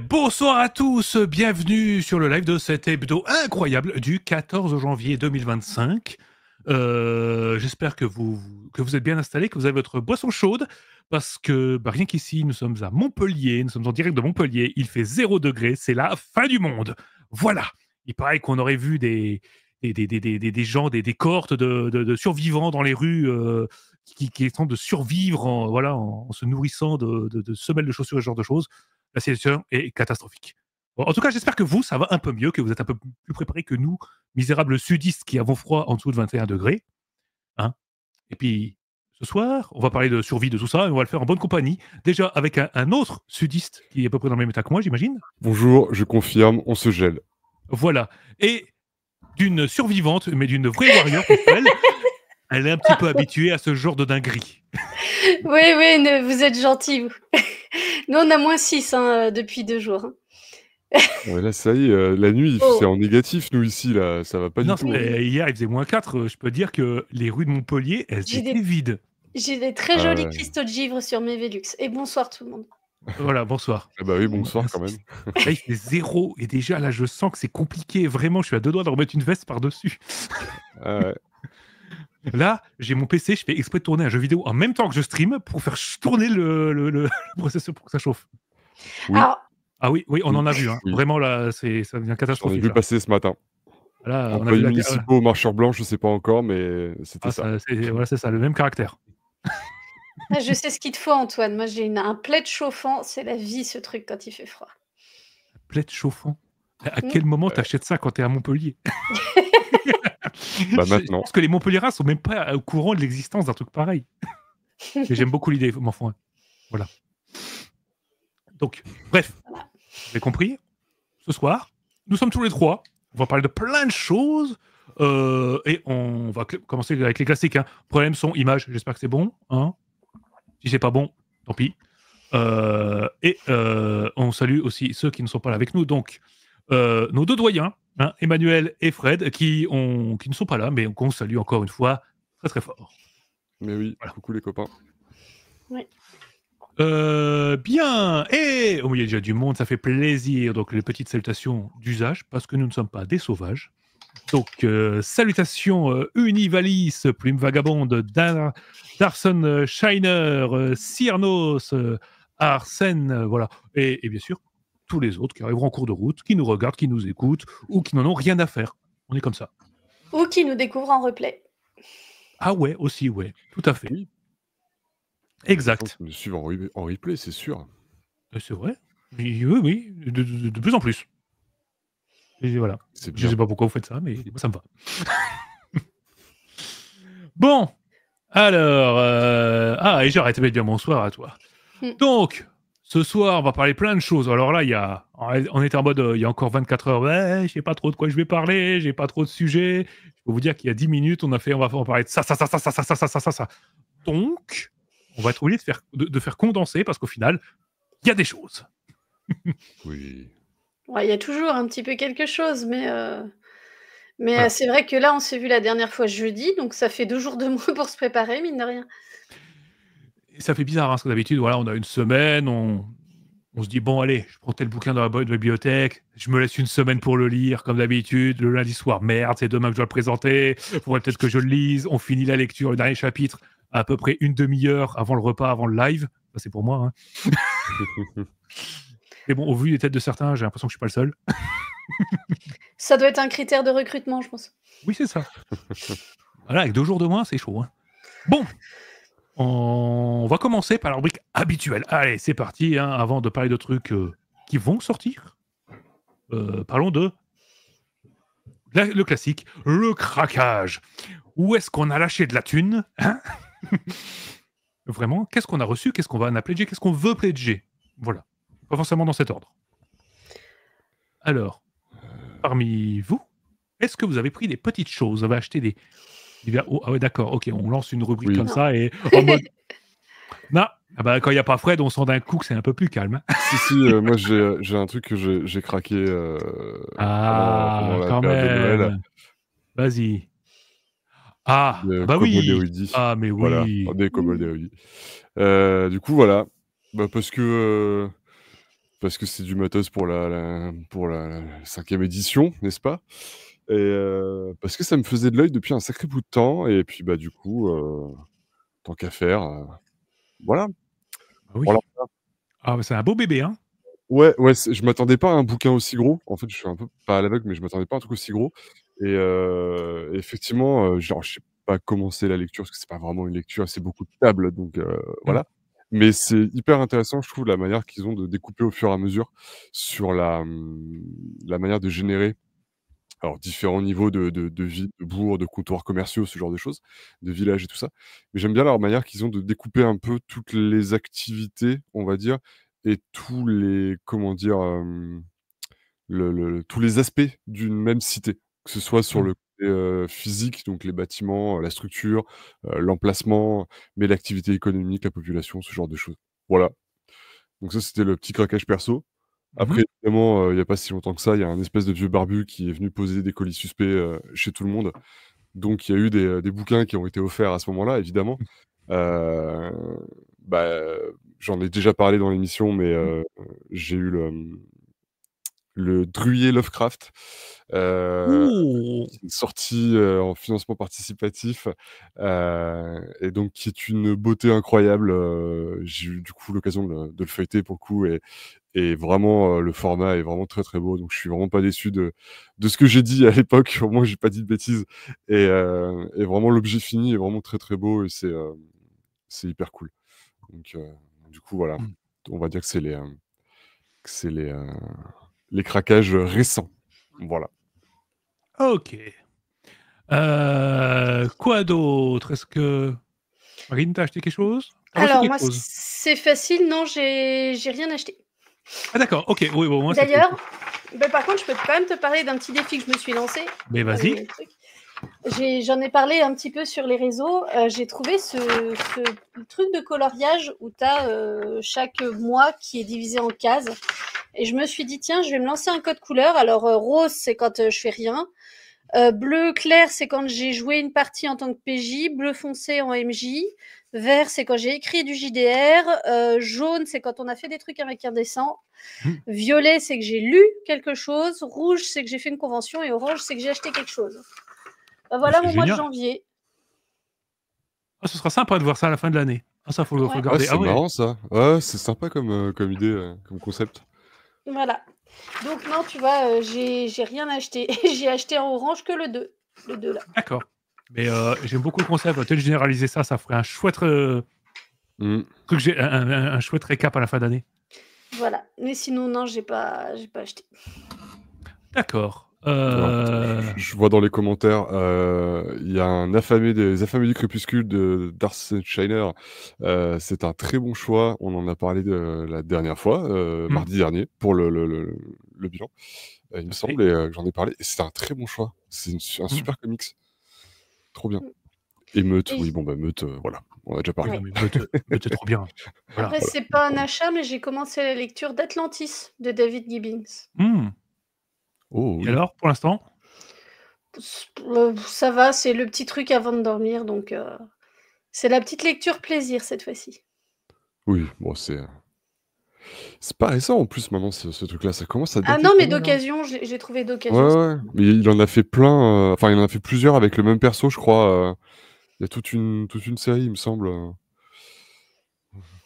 Bonsoir à tous, bienvenue sur le live de cet hebdo incroyable du 14 janvier 2025. J'espère que vous êtes bien installés, que vous avez votre boisson chaude, parce que rien qu'ici, nous sommes à Montpellier, nous sommes en direct de Montpellier, il fait 0 degré, c'est la fin du monde. Voilà, il paraît qu'on aurait vu des gens, des cohortes de survivants dans les rues qui tentent de survivre en se nourrissant de semelles de chaussures et ce genre de choses. La situation est catastrophique. Bon, en tout cas, j'espère que vous, ça va un peu mieux, que vous êtes un peu plus préparés que nous, misérables sudistes qui avons froid en dessous de 21 degrés. Hein. Et puis, ce soir, on va parler de survie, de tout ça, et on va le faire en bonne compagnie. Déjà avec un autre sudiste qui est à peu près dans le même état que moi, j'imagine. Bonjour, je confirme, on se gèle. Voilà. Et d'une survivante, mais d'une vraie warrior, elle est un petit peu habituée à ce genre de dinguerie. Oui, vous êtes gentils, vous. Nous, on a -6 depuis 2 jours. Ouais, là, ça y est, la nuit, c'est en négatif, nous, ici, là, ça va pas du tout. Hier, il faisait -4, je peux dire que les rues de Montpellier, elles étaient vides. J'ai des très jolis cristaux de givre sur mes Velux. Et bonsoir tout le monde. Voilà, bonsoir. Ah bah oui, bonsoir quand même. Là, il fait 0, et déjà, là, je sens que c'est compliqué. Vraiment, je suis à 2 doigts de remettre une veste par-dessus. Ah ouais. Là, j'ai mon PC, je fais exprès de tourner un jeu vidéo en même temps que je stream pour faire tourner le processeur pour que ça chauffe. Oui. Ah oui, on en a vu. Hein. Oui. Vraiment, là, ça devient catastrophique. On a vu passer ce matin. Là, on a vu municipaux, marcheurs blancs, je sais pas encore, mais c'était ça. C'est ça, le même caractère. Je sais ce qu'il te faut, Antoine. Moi, j'ai un plaid chauffant. C'est la vie, ce truc, quand il fait froid. Un plaid chauffant? À quel moment t'achètes ça quand t'es à Montpellier? Bah maintenant. Parce que les Montpelliérains sont même pas au courant de l'existence d'un truc pareil. Mais j'aime beaucoup l'idée, mon enfant. Voilà. Donc, bref, vous avez compris. Ce soir, nous sommes tous les trois. On va parler de plein de choses. Et on va commencer avec les classiques. Hein. Problème son, image. J'espère que c'est bon. Hein. Si c'est pas bon, tant pis. Et on salue aussi ceux qui ne sont pas là avec nous. Donc, nos deux doyens, hein, Emmanuel et Fred, qui ne sont pas là, mais qu'on salue encore une fois très très fort. Mais oui, voilà. Coucou les copains. Oui. Bien, et il y a déjà du monde, ça fait plaisir. Donc les petites salutations d'usage, parce que nous ne sommes pas des sauvages. Donc salutations Univalis, Plume Vagabonde, Darson Shiner, Cyrnos, Arsène, voilà. Et bien sûr, tous les autres qui arriveront en cours de route, qui nous regardent, qui nous écoutent, ou qui n'en ont rien à faire. On est comme ça. Ou qui nous découvrent en replay. Ah ouais, aussi, ouais, tout à fait. Oui. Exact. Me suivre en replay, c'est sûr. C'est vrai. Oui, de plus en plus. Et voilà. Je sais pas pourquoi vous faites ça, mais moi, ça me va. Bon, alors... et j'arrête de dire bonsoir à toi. Donc, ce soir, on va parler plein de choses. Alors là, on était en mode, il y a encore 24 heures, ouais, je sais pas trop de quoi je vais parler, j'ai pas trop de sujets. Je peux vous dire qu'il y a 10 minutes, on va parler de ça. Donc, on va être obligé de faire condenser, parce qu'au final, il y a des choses. Oui. Ouais, il y a toujours un petit peu quelque chose, mais voilà. C'est vrai que là, on s'est vu la dernière fois jeudi, donc ça fait 2 jours de moins pour se préparer, mine de rien. Et ça fait bizarre, hein, parce que d'habitude, voilà, on a une semaine, on se dit, bon, allez, je prends tel bouquin dans la bibliothèque, je me laisse une semaine pour le lire, comme d'habitude, le lundi soir, merde, c'est demain que je dois le présenter, il faudrait peut-être que je le lise, on finit la lecture, le dernier chapitre, à peu près une demi-heure avant le repas, avant le live. Ça, c'est pour moi. Hein. Mais bon, au vu des têtes de certains, j'ai l'impression que je suis pas le seul. Ça doit être un critère de recrutement, je pense. Oui, c'est ça. Voilà, avec 2 jours de moins, c'est chaud. Hein. Bon, on va commencer par la rubrique habituelle. Allez, c'est parti. Hein, avant de parler de trucs qui vont sortir, parlons de le classique, le craquage. Où est-ce qu'on a lâché de la thune, hein? Vraiment, qu'est-ce qu'on a reçu? Qu'est-ce qu'on va en pledger? Qu'est-ce qu'on veut pledger? Voilà. Pas forcément dans cet ordre. Alors, parmi vous, est-ce que vous avez pris des petites choses? Vous avez acheté des... Oh, ah ouais, d'accord, ok, on lance une rubrique comme ça et en mode... Non, ah bah, quand il n'y a pas Fred, on sent d'un coup que c'est un peu plus calme. Hein. Si, moi j'ai un truc que j'ai craqué pendant la quand période de Noël. même. Vas-y. Ah, bah Cobalt oui. Erudit. Ah, mais Voilà, oui. des Cobalt Erudit. Du coup, voilà. Bah, parce que c'est du matos pour la 5e édition, n'est-ce pas? Et parce que ça me faisait de l'œil depuis un sacré bout de temps et puis, bah, du coup, tant qu'à faire, voilà. Bah oui. Voilà. Ah, c'est un beau bébé, hein. Ouais, je m'attendais pas à un bouquin aussi gros. En fait, je suis un peu pas à l'aveugle, mais je m'attendais pas à un truc aussi gros et effectivement, genre, j'ai pas commencé la lecture parce que c'est pas vraiment une lecture, c'est beaucoup de tables donc voilà. Mais c'est hyper intéressant, je trouve, la manière qu'ils ont de découper au fur et à mesure sur la manière de générer, alors différents niveaux de villes, de bourgs, de comptoirs commerciaux, ce genre de choses, de villages et tout ça. Mais j'aime bien leur manière qu'ils ont de découper un peu toutes les activités, on va dire, et tous les comment dire? Tous les aspects d'une même cité. Que ce soit sur le côté, physique, donc les bâtiments, la structure, l'emplacement, mais l'activité économique, la population, ce genre de choses. Voilà. Donc ça, c'était le petit craquage perso. Après, évidemment, il y a pas si longtemps que ça, il y a un espèce de vieux barbu qui est venu poser des colis suspects, chez tout le monde. Donc il y a eu des bouquins qui ont été offerts à ce moment-là, évidemment. Heu, bah, j'en ai déjà parlé dans l'émission, mais j'ai eu le Druyer Lovecraft, Oh! qui est sorti, en financement participatif, et donc qui est une beauté incroyable. J'ai eu du coup l'occasion de le feuilleter pour le coup et vraiment, le format est vraiment très, très beau, donc je suis vraiment pas déçu de ce que j'ai dit à l'époque. Au moins j'ai pas dit de bêtises et vraiment l'objet fini est vraiment très, très beau et c'est hyper cool. Donc du coup voilà, on va dire que c'est les craquages récents. Voilà. Ok. Quoi d'autre? Est-ce que... Marine, t'as acheté quelque chose? Alors moi, c'est facile. Non, j'ai rien acheté. Ah d'accord, ok. Oui, bon, moi, d'ailleurs, par contre, je peux quand même te parler d'un petit défi que je me suis lancé. Mais vas-y. J'en ai parlé un petit peu sur les réseaux. J'ai trouvé ce truc de coloriage où tu as chaque mois qui est divisé en cases. Et je me suis dit, tiens, je vais me lancer un code couleur. Alors, rose, c'est quand je fais rien. Bleu clair, c'est quand j'ai joué une partie en tant que PJ. Bleu foncé en MJ. Vert, c'est quand j'ai écrit du JDR. Jaune, c'est quand on a fait des trucs avec un dessin. Violet, c'est que j'ai lu quelque chose. Rouge, c'est que j'ai fait une convention. Et orange, c'est que j'ai acheté quelque chose. Voilà mon mois de janvier. Ah, ce sera sympa de voir ça à la fin de l'année. Ah, ça, faut le regarder. C'est marrant, ça. Ouais, c'est sympa comme idée, comme concept. Voilà. Donc non, tu vois, j'ai rien acheté. J'ai acheté en orange que le 2. Le 2, là. D'accord. Mais j'aime beaucoup le concept. Peut-être généraliser ça, ça ferait un chouette truc, un chouette récap à la fin d'année. Voilà. Mais sinon, non, j'ai pas acheté. D'accord. Je vois dans les commentaires, il y a un des affamés du crépuscule de Darth Shiner. C'est un très bon choix. On en a parlé la dernière fois, mardi dernier, pour le bilan. Il me semble, et j'en ai parlé. Et c'est un très bon choix. C'est un super comics. Trop bien. Et Meute, oui, bon, Meute, voilà. On a déjà parlé. Ouais. Meute, c'est trop bien. Voilà. Après, c'est pas un achat, mais j'ai commencé la lecture d'Atlantis de David Gibbons. Oh, oui. Et alors, pour l'instant? Ça va, c'est le petit truc avant de dormir, donc c'est la petite lecture plaisir cette fois-ci. Oui, bon, c'est pas récent en plus maintenant ce truc-là, ça commence à dater. Ah non, mais d'occasion, j'ai trouvé d'occasion. Ouais, mais il en a fait plein, enfin il en a fait plusieurs avec le même perso, je crois. Il y a toute une série, il me semble. Un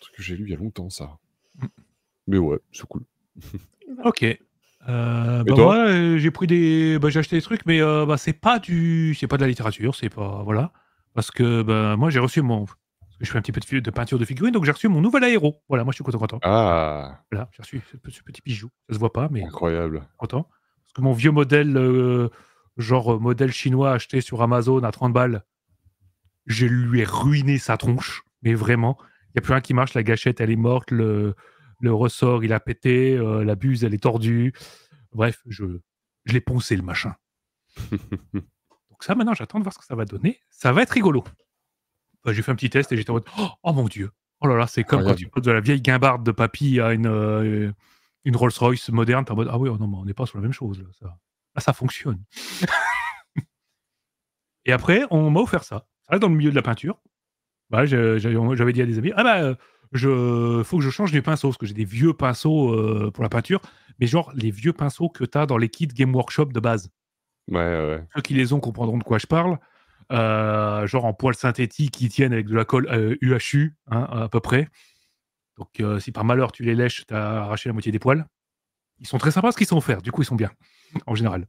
truc que j'ai lu il y a longtemps, ça. Mm. Mais ouais, c'est cool. Ok. Et Bah toi? moi, j'ai pris des, bah, j'ai acheté des trucs, mais bah, c'est pas de la littérature, c'est pas, voilà, parce que bah, moi j'ai reçu parce que je fais un petit peu de peinture de figurines, donc j'ai reçu mon nouvel aéro. Voilà, moi je suis content. Ah, Voilà, j'ai reçu ce petit bijou. Ça se voit pas, mais incroyable. content. Parce que mon vieux modèle, genre modèle chinois acheté sur Amazon à 30 balles, je lui ai ruiné sa tronche, mais vraiment. Il n'y a plus rien qui marche, la gâchette elle est morte, le ressort il a pété, la buse elle est tordue. Bref, je l'ai poncé le machin. Donc ça maintenant j'attends de voir ce que ça va donner. Ça va être rigolo. Bah, j'ai fait un petit test et j'étais en mode oh mon dieu. Oh là là, c'est comme quand tu Incroyable. passes de la vieille guimbarde de papy à une Rolls-Royce moderne, t'es en mode ah oui, oh non, mais on n'est pas sur la même chose là, ça fonctionne. Et après, on m'a offert ça. Ça reste dans le milieu de la peinture. Bah, j'avais dit à des amis, ah bah, faut que je change mes pinceaux, parce que j'ai des vieux pinceaux pour la peinture, mais genre les vieux pinceaux que tu as dans les kits Game Workshop de base. Ouais. Ceux qui les ont comprendront de quoi je parle. Genre en poils synthétiques qui tiennent avec de la colle UHU, hein, à peu près. Donc si par malheur tu les lèches, tu as arraché la moitié des poils. Ils sont très sympas parce qu'ils sont offerts, du coup ils sont bien, en général.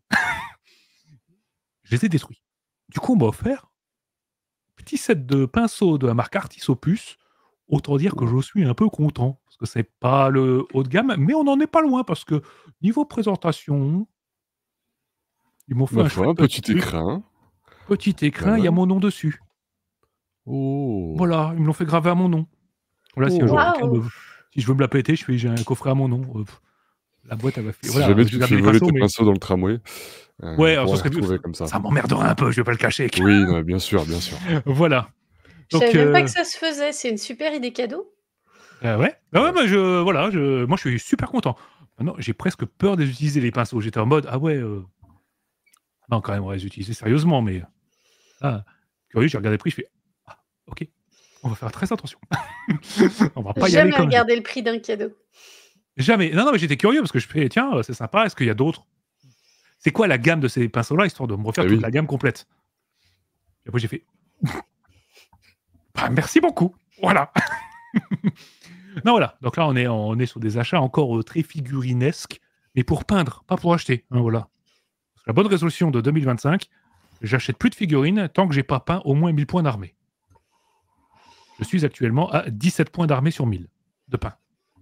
Je les ai détruits. Du coup on m'a offert petit set de pinceaux de la marque Artis Opus. Autant dire que je suis un peu content, parce que c'est pas le haut de gamme, mais on n'en est pas loin, parce que niveau présentation, ils m'ont fait Ma un foi, chouette un petit truc. écrin. Petit Pas écrin, il y a mal. mon nom dessus. Oh. Voilà, ils me l'ont fait graver à mon nom. Voilà, si un jour Oh. quelqu'un Waouh. si je veux me la péter, j'ai un coffret à mon nom. La boîte, elle va faire. Si Voilà, jamais je tu vais te garder fais les voler pinceaux, tes mais. pinceaux dans le tramway, Ouais, on alors pourra ça les serait retrouver comme ça. ça m'emmerderait un peu, je vais pas le cacher. Oui, non, bien sûr, bien sûr. Voilà. Je Donc, savais même pas que ça se faisait. C'est une super idée cadeau. ouais. Ah ouais, moi je suis super content. Maintenant, j'ai presque peur d'utiliser les pinceaux. J'étais en mode, ah ouais, non, quand même, on va les utiliser sérieusement, mais là, curieux, j'ai regardé le prix, je fais, ah, ok, on va faire très attention. On va pas y aller Jamais comme ça. regarder le prix d'un cadeau. Jamais. Non, mais j'étais curieux parce que je fais, tiens, c'est sympa, est-ce qu'il y a d'autres? C'est quoi la gamme de ces pinceaux-là, histoire de me refaire Eh toute oui. la gamme complète? Et après, j'ai fait, bah, merci beaucoup. Voilà. Non, voilà. Donc là, on est sur des achats encore très figurinesques, mais pour peindre, pas pour acheter. Hein, voilà. Parce que la bonne résolution de 2025, j'achète plus de figurines tant que j'ai pas peint au moins 1000 points d'armée. Je suis actuellement à 17 points d'armée sur 1000 de peint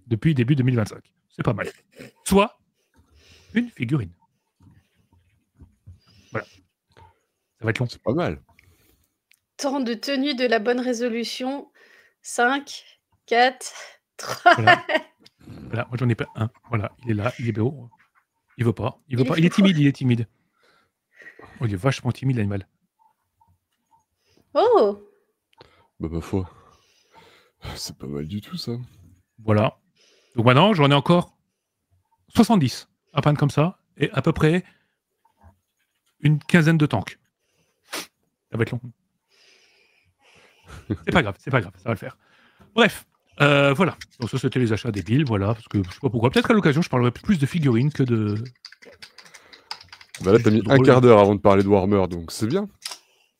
depuis début 2025. C'est pas mal. Soit une figurine. Voilà. Ça va être long. C'est pas mal. Temps de tenue de la bonne résolution. 5, 4, 3. Voilà. Voilà. Moi, j'en ai pas un. Voilà. Il est là. Il est beau. Il veut pas. Il veut Il pas. est Il est fou. timide. Il est timide. Oh, il est vachement timide, l'animal. Oh. Bah, ma foi. C'est pas mal du tout, ça. Voilà. Donc maintenant, j'en ai encore 70 à peindre comme ça, et à peu près une quinzaine de tanks. Ça va être long. C'est pas grave, ça va le faire. Bref, voilà. Donc ça, c'était les achats débiles, voilà, parce que je sais pas pourquoi. Peut-être qu'à l'occasion, je parlerai plus de figurines que de... Bah là, t'as mis un quart d'heure avant de parler de Warhammer, donc c'est bien.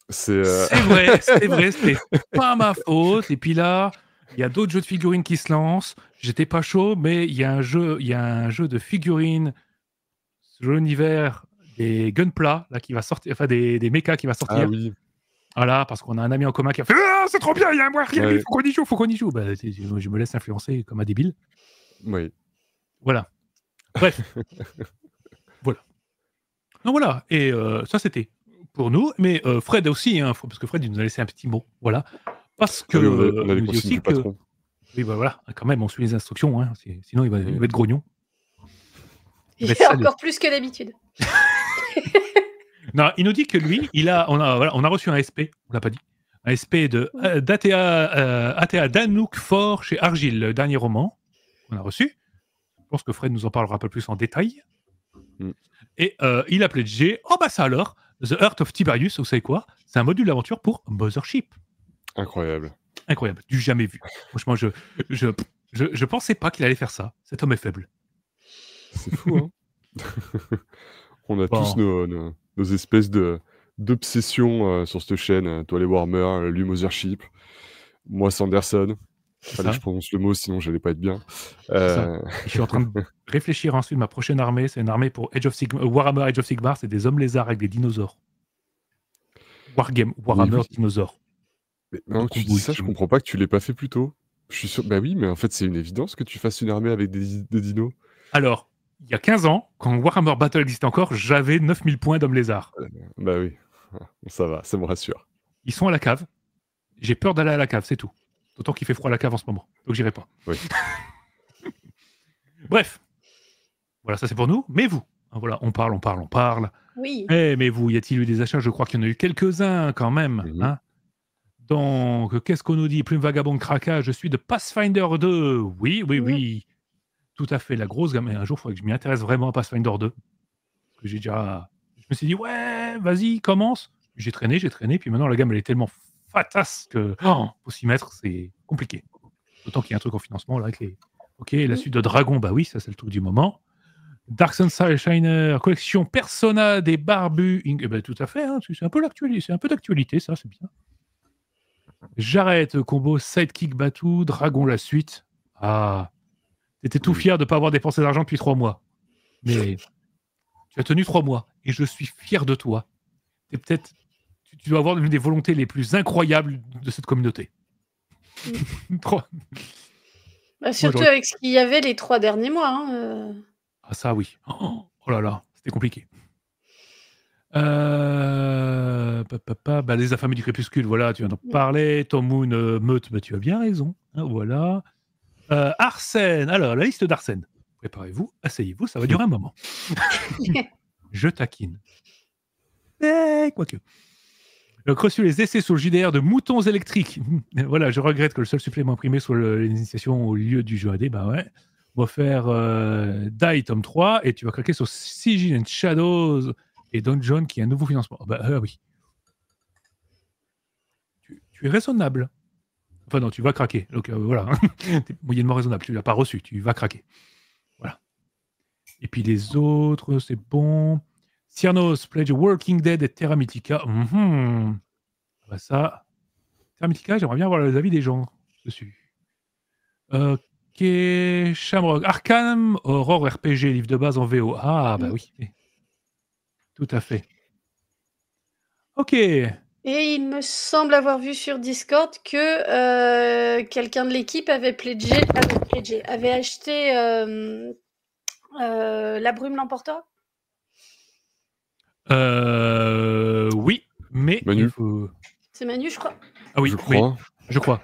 C'est vrai, c'était pas ma faute. Et puis là, il y a d'autres jeux de figurines qui se lancent. J'étais pas chaud, mais il y a un jeu de figurines sur l'univers des Gunpla là qui va sortir, enfin des mechas qui va sortir. Ah oui. Voilà, parce qu'on a un ami en commun qui a fait ah, c'est trop bien, il y a un Wargame, Ouais. faut qu'on y joue. Bah, je me laisse influencer comme un débile. Oui. Voilà. Bref. Voilà. Donc voilà. Et ça, c'était pour nous. Mais Fred aussi, hein, parce que Fred, il nous a laissé un petit mot. Voilà. Parce que. Oui, on a il les nous dit consignes aussi du patron. Oui, bah voilà. Quand même, on suit les instructions. Hein, sinon, il va être grognon. Il est encore plus que d'habitude. Non, il nous dit que lui, on a reçu un SP, on l'a pas dit, un SP d'ATA Danouk Fort chez Argile, le dernier roman qu'on a reçu. Je pense que Fred nous en parlera un peu plus en détail. Et il a pledgé, oh bah ça alors, The Heart of Tiberius, vous savez quoi? C'est un module d'aventure pour Mothership. Incroyable. Incroyable, du jamais vu. Franchement, je pensais pas qu'il allait faire ça. Cet homme est faible. C'est fou, hein. On a tous nos espèces de d'obsession sur cette chaîne. Toi, les Warhammer, lui, Mothership, moi, Sanderson. C'est Fallait que ça. je prononce le mot, sinon j'allais pas être bien. C'est ça. Et je suis en train de réfléchir ensuite. Ma prochaine armée, c'est une armée pour Warhammer Age of Sigmar. C'est des hommes lézards avec des dinosaures. Warhammer oui. dinosaures. Mais maintenant que tu dis ça, je comprends pas que tu l'aies pas fait plus tôt. Je suis sûr. Bah oui, mais en fait, c'est une évidence que tu fasses une armée avec des dinos. Alors, il y a 15 ans, quand Warhammer Battle existait encore, j'avais 9000 points d'hommes lézards. Bah oui. Ça va, ça me rassure. Ils sont à la cave. J'ai peur d'aller à la cave, c'est tout. D'autant qu'il fait froid à la cave en ce moment. Donc j'irai pas. Oui. Bref. Voilà, ça c'est pour nous. Mais vous, hein, voilà, on parle. Oui. Mais vous, y a-t-il eu des achats? Je crois qu'il y en a eu quelques-uns quand même. Mhm. Hein. Donc, qu'est-ce qu'on nous dit? Plume Vagabond Kraka, je suis de Pathfinder 2. Oui. Tout à fait, la grosse gamme. Un jour, il faudrait que je m'y intéresse vraiment à Pathfinder 2. Parce que j'ai déjà... Je me suis dit, ouais, vas-y, commence. J'ai traîné. Puis maintenant, la gamme, elle est tellement fatasse que faut s'y mettre, c'est compliqué. D'autant qu'il y a un truc en financement, là, avec les... Ok, la suite de Dragon, bah oui, ça, c'est le truc du moment. Dark Sun Shiner, collection Persona des barbus. Tout à fait, hein, c'est un peu l'actualité, c'est un peu d'actualité, ça, c'est bien. J'arrête, combo Sidekick Batou, Dragon la suite. Ah, t'étais tout fier de ne pas avoir dépensé d'argent depuis 3 mois. Mais tu as tenu 3 mois et je suis fier de toi. T'es peut-être, tu dois avoir l'une des volontés les plus incroyables de cette communauté. Bah, surtout avec ce qu'il y avait les 3 derniers mois. Hein, Ah ça oui. Oh là là, c'était compliqué. Bah, les affamés du crépuscule, voilà, tu viens d'en parler. Tom Moon, Meute, bah, tu as bien raison. Hein, voilà. Arsène, alors la liste d'Arsène. Préparez-vous, asseyez-vous, ça va durer un moment. Je taquine. Quoique. Reçu les essais sur le JDR de moutons électriques. Voilà, je regrette que le seul supplément imprimé soit l'initiation au lieu du jeu AD. Bah ouais. On va faire Die tome 3 et tu vas craquer sur Sigil and Shadows et Dungeon qui est un nouveau financement. Oui. Tu es raisonnable. Enfin non, tu vas craquer. Donc voilà. T'es moyennement raisonnable. Tu ne l'as pas reçu. Tu vas craquer. Voilà. Et puis les autres, c'est bon. Cyrnos, Pledge, Walking Dead et Terra Mythica. Bah ça, Terra Mythica, j'aimerais bien voir les avis des gens dessus. Ok, Shamrock, Arkham, Horror RPG, livre de base en VO. Ah, bah oui. Tout à fait. Ok. Et il me semble avoir vu sur Discord que quelqu'un de l'équipe avait avait acheté La Brume l'emportera. Oui, mais Manu. il faut... C'est Manu, je crois. Ah oui, je crois.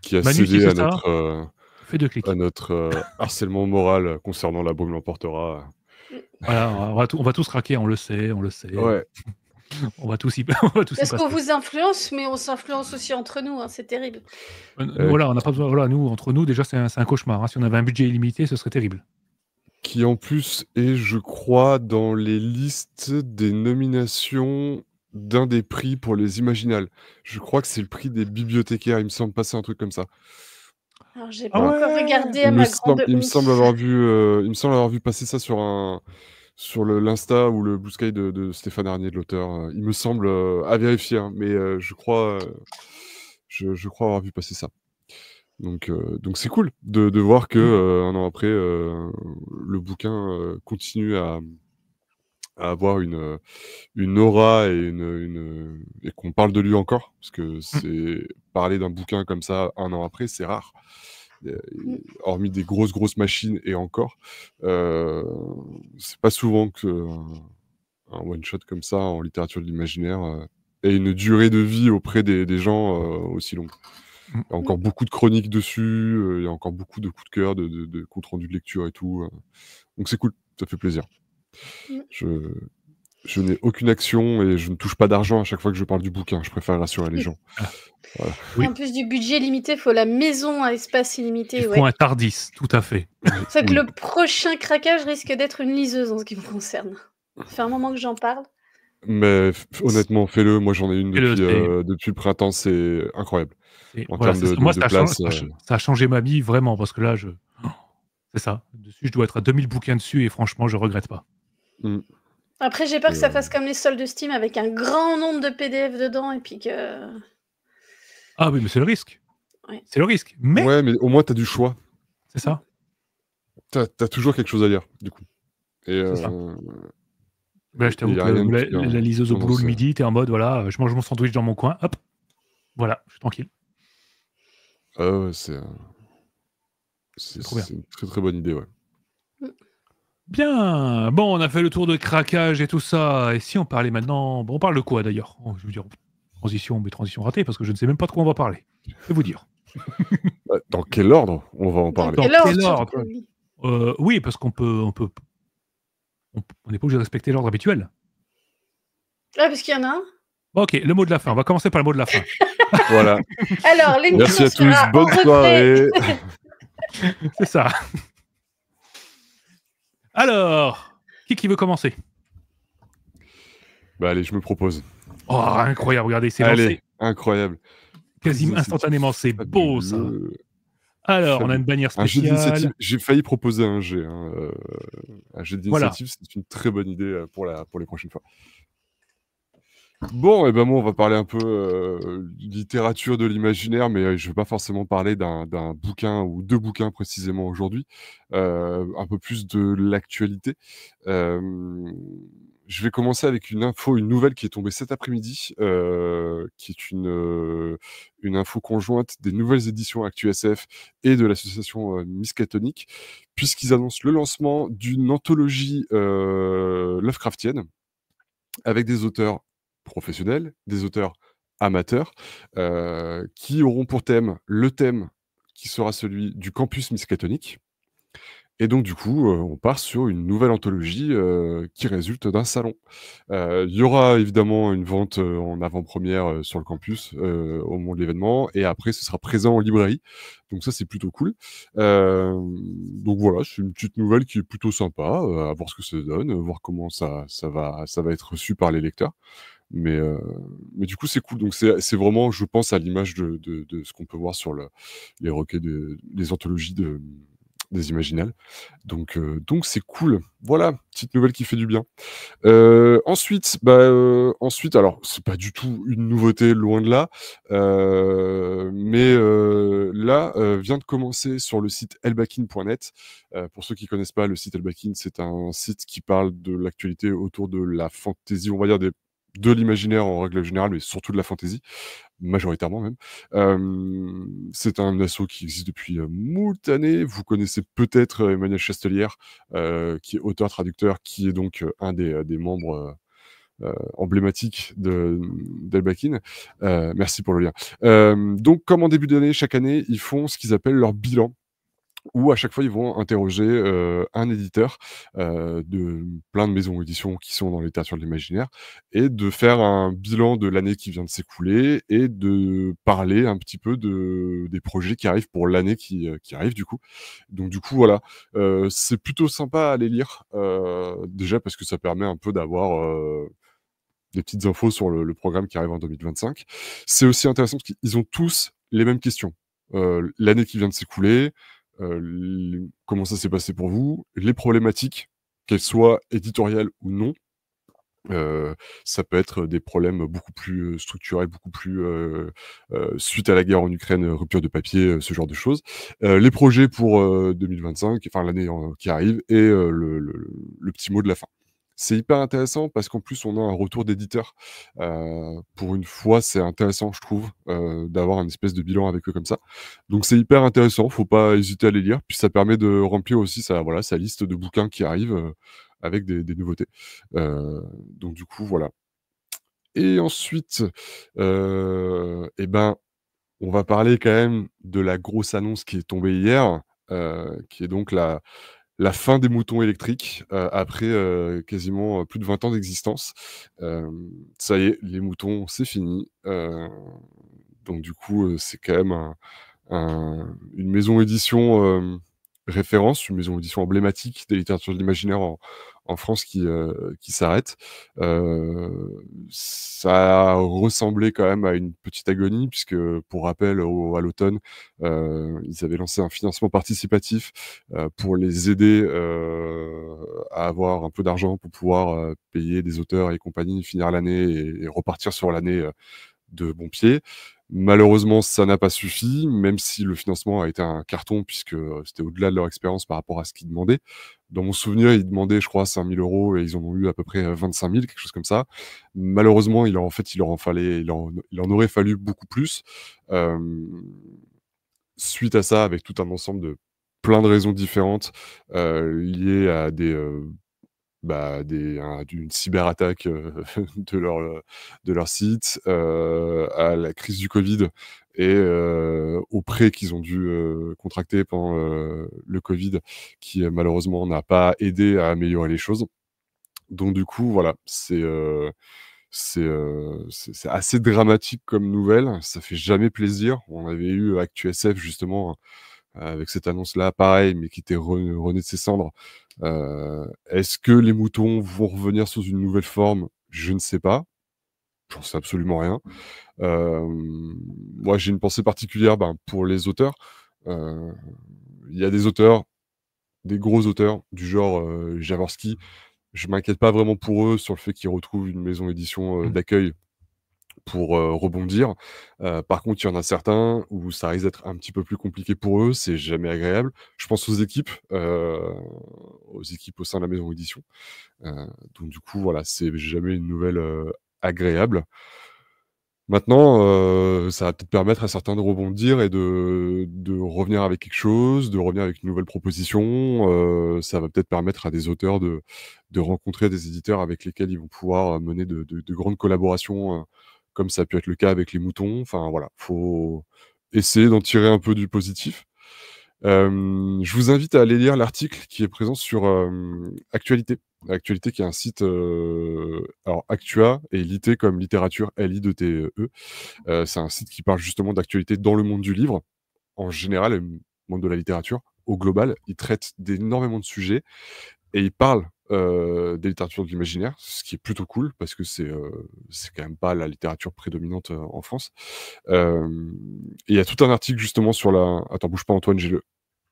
Qui a Manu, cédé à notre harcèlement moral concernant La Brume l'emportera. Voilà, on va tous craquer, on le sait. Ouais. On va tous y Est-ce qu'on vous influence, mais on s'influence aussi entre nous, hein, c'est terrible. Voilà, on n'a pas besoin. Voilà, nous, entre nous, déjà, c'est un cauchemar. Hein. Si on avait un budget illimité, ce serait terrible. Qui en plus est, je crois, dans les listes des nominations d'un des prix pour les Imaginales. Je crois que c'est le prix des bibliothécaires, il me semble passer un truc comme ça. Alors, j'ai pas encore regardé à Il ma me grande semble, il me semble avoir vu passer ça sur l'Insta ou le Blue Sky de Stéphane Arnier, de l'auteur. Il me semble, à vérifier, hein, mais je crois avoir vu passer ça. Donc c'est cool de voir que un an après, le bouquin continue à avoir une aura et et qu'on parle de lui encore, parce que c'est parler d'un bouquin comme ça un an après, c'est rare. Hormis des grosses machines et encore, c'est pas souvent que un one shot comme ça en littérature de l'imaginaire ait une durée de vie auprès des gens aussi longue. Il y a encore beaucoup de chroniques dessus, il y a encore beaucoup de coups de cœur, de comptes rendus de lecture et tout. Donc c'est cool, ça fait plaisir. Je n'ai aucune action et je ne touche pas d'argent à chaque fois que je parle du bouquin. Je préfère rassurer les gens. Voilà. Oui. En plus du budget limité, il faut la maison à espace illimité. Il faut un Tardis, tout à fait. C'est vrai que le prochain craquage risque d'être une liseuse en ce qui me concerne. Ça fait un moment que j'en parle. Mais honnêtement, fais-le. Moi, j'en ai une depuis le printemps. C'est incroyable. En termes de place. Ça a changé ma vie, vraiment, parce que là, c'est ça. Dessus, je dois être à 2000 bouquins dessus et franchement, je regrette pas. Après, j'ai peur Et que ça fasse comme les soldes de Steam avec un grand nombre de PDF dedans et puis que. Ah oui, mais c'est le risque. Ouais. C'est le risque. Mais ouais, mais au moins, tu as du choix. c'est ça. Tu as toujours quelque chose à lire, du coup. Et C'est ça. Là, je il t'avoue y a que rien de la, pire, la hein. liseuse au Non, non, boulot le c'est midi, t'es en mode, voilà, je mange mon sandwich dans mon coin, hop, voilà, je suis tranquille. ah ouais, c'est Trop bien. une très, très bonne idée, ouais. Bien. Bon, on a fait le tour de craquage et tout ça. Et si on parlait maintenant... Bon, on parle de quoi, d'ailleurs? Oh, je veux dire, transition ratée, parce que je ne sais même pas de quoi on va parler. Je vais vous dire. Bah, dans quel ordre on va en parler? Dans Quel ordre, quel ordre? surtout, oui. Oui, parce qu'on on n'est pas obligé de respecter l'ordre habituel. Ah, parce qu'il y en a un. Bon, ok, le mot de la fin. On va commencer par le mot de la fin. Voilà. Alors, Merci l'émission à tous, sera en bonne replay. soirée. C'est ça. Alors, qui veut commencer? Bah allez, je me propose. Oh, incroyable, regardez, c'est Allez, lancé incroyable. quasiment Prise d'initiative instantanément. C'est beau, ça. fabuleux. Alors, on a Fabuleux. une bannière Un jet d'initiative. spéciale. J'ai failli proposer un jet. Un jet Voilà. d'initiative, c'est une très bonne idée pour les prochaines fois. Bon, et ben moi, on va parler un peu littérature de l'imaginaire, mais je vais pas forcément parler d'un bouquin ou 2 bouquins précisément aujourd'hui. Un peu plus de l'actualité. Je vais commencer avec une nouvelle qui est tombée cet après-midi, qui est une info conjointe des nouvelles éditions ActuSF et de l'association Miskatonic, puisqu'ils annoncent le lancement d'une anthologie Lovecraftienne avec des auteurs professionnels, des auteurs amateurs, qui auront pour thème le thème qui sera celui du campus Miskatonic. Et donc du coup, on part sur une nouvelle anthologie, qui résulte d'un salon. Il y aura évidemment une vente, en avant-première, sur le campus, au moment de l'événement et après ce sera présent en librairie. Donc ça, c'est plutôt cool. Donc voilà, c'est une petite nouvelle qui est plutôt sympa, à voir ce que ça donne, voir comment ça va être reçu par les lecteurs. Mais du coup, c'est cool. Donc c'est vraiment, je pense, à l'image de ce qu'on peut voir sur les recueils les anthologies des Imaginales. Donc c'est cool. Voilà, petite nouvelle qui fait du bien. Ensuite, alors c'est pas du tout une nouveauté, loin de là. Mais là, vient de commencer sur le site elbakin.net. Pour ceux qui connaissent pas le site Elbakin, c'est un site qui parle de l'actualité autour de la fantasy, on va dire de l'imaginaire en règle générale, mais surtout de la fantasy, majoritairement même. C'est un asso qui existe depuis moult années. Vous connaissez peut-être Emmanuel Chastelière, qui est auteur-traducteur, qui est donc un des membres emblématiques d'Elbakin. Merci pour le lien. Donc, comme en début d'année, chaque année, ils font ce qu'ils appellent leur bilan, où à chaque fois ils vont interroger un éditeur de plein de maisons d'édition qui sont dans la littérature de l'imaginaire et de faire un bilan de l'année qui vient de s'écouler et de parler un petit peu des projets qui arrivent pour l'année qui arrive du coup. Donc du coup voilà, c'est plutôt sympa à aller lire, déjà parce que ça permet un peu d'avoir des petites infos sur le programme qui arrive en 2025. C'est aussi intéressant parce qu'ils ont tous les mêmes questions. L'année qui vient de s'écouler, comment ça s'est passé pour vous, les problématiques, qu'elles soient éditoriales ou non. Ça peut être des problèmes beaucoup plus structurels, beaucoup plus suite à la guerre en Ukraine, rupture de papier, ce genre de choses. Les projets pour 2025, enfin l'année qui arrive, et le petit mot de la fin. C'est hyper intéressant parce qu'en plus on a un retour d'éditeur. Pour une fois, c'est intéressant, je trouve, d'avoir un espèce de bilan avec eux comme ça. Donc c'est hyper intéressant, faut pas hésiter à les lire. Puis ça permet de remplir aussi sa liste de bouquins qui arrivent avec des nouveautés. Donc du coup, voilà. Et ensuite, et ben, on va parler quand même de la grosse annonce qui est tombée hier, qui est donc la fin des moutons électriques, après, quasiment, plus de 20 ans d'existence. Ça y est, les moutons, c'est fini. Donc du coup, c'est quand même une maison édition, référence, une maison édition emblématique des littératures de l'imaginaire en France qui s'arrête. Ça ressemblait quand même à une petite agonie puisque, pour rappel, à l'automne, ils avaient lancé un financement participatif pour les aider à avoir un peu d'argent pour pouvoir payer des auteurs et compagnie, finir l'année et repartir sur l'année de bon pied. Malheureusement, ça n'a pas suffi, même si le financement a été un carton, puisque c'était au-delà de leur expérience par rapport à ce qu'ils demandaient. Dans mon souvenir, ils demandaient, je crois, 5 000 € et ils en ont eu à peu près 25 000, quelque chose comme ça. Malheureusement, il en aurait fallu beaucoup plus. Suite à ça, avec tout un ensemble de plein de raisons différentes liées à d'une cyberattaque de leur site, à la crise du Covid et aux prêts qu'ils ont dû contracter pendant le Covid, qui malheureusement n'a pas aidé à améliorer les choses. Donc du coup, voilà, c'est assez dramatique comme nouvelle. Ça fait jamais plaisir. On avait eu ActuSF justement avec cette annonce-là, pareil, mais qui était rené de ses cendres. Est-ce que les moutons vont revenir sous une nouvelle forme? Je ne sais pas. J'en sais absolument rien. Moi, j'ai une pensée particulière pour les auteurs. Il y a des auteurs, des gros auteurs, du genre Jaworski. Je m'inquiète pas vraiment pour eux sur le fait qu'ils retrouvent une maison d'édition d'accueil pour rebondir. Par contre, il y en a certains où ça risque d'être un petit peu plus compliqué pour eux, c'est jamais agréable. Je pense aux équipes au sein de la maison d'édition. Donc du coup, voilà, c'est jamais une nouvelle agréable. Maintenant, ça va peut-être permettre à certains de rebondir et de revenir avec quelque chose, de revenir avec une nouvelle proposition. Ça va peut-être permettre à des auteurs de rencontrer des éditeurs avec lesquels ils vont pouvoir mener de grandes collaborations, comme ça a pu être le cas avec les moutons. Enfin voilà, faut essayer d'en tirer un peu du positif. Je vous invite à aller lire l'article qui est présent sur Actualité. Actualité qui est un site, alors Actua et Lité comme littérature, L-I-T-E. C'est un site qui parle justement d'actualité dans le monde du livre, en général, et le monde de la littérature, au global. Il traite d'énormément de sujets et il parle des littératures de l'imaginaire, ce qui est plutôt cool parce que c'est quand même pas la littérature prédominante en France. Et il y a tout un article justement sur la... Attends, bouge pas Antoine, j'ai le...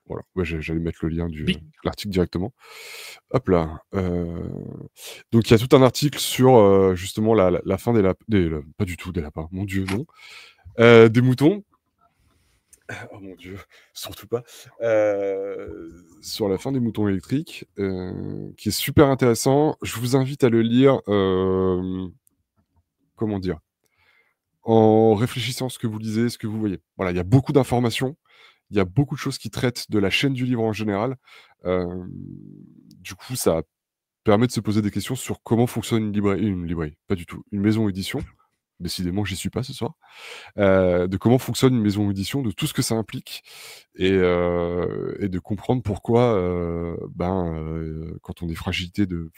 Voilà, ouais, j'allais mettre le lien de l'article directement. Hop là. Donc il y a tout un article sur justement la fin pas du tout des lapins, mon Dieu, non. Des moutons. Oh mon Dieu, surtout pas. Sur la fin des moutons électriques, qui est super intéressant. Je vous invite à le lire, comment dire, en réfléchissant à ce que vous lisez, ce que vous voyez. Voilà, il y a beaucoup d'informations. Il y a beaucoup de choses qui traitent de la chaîne du livre en général. Du coup, ça permet de se poser des questions sur comment fonctionne une librairie, pas du tout, une maison édition. Décidément, j'y suis pas ce soir. De comment fonctionne une maison édition, de tout ce que ça implique, et de comprendre pourquoi, quand on est fragilisé de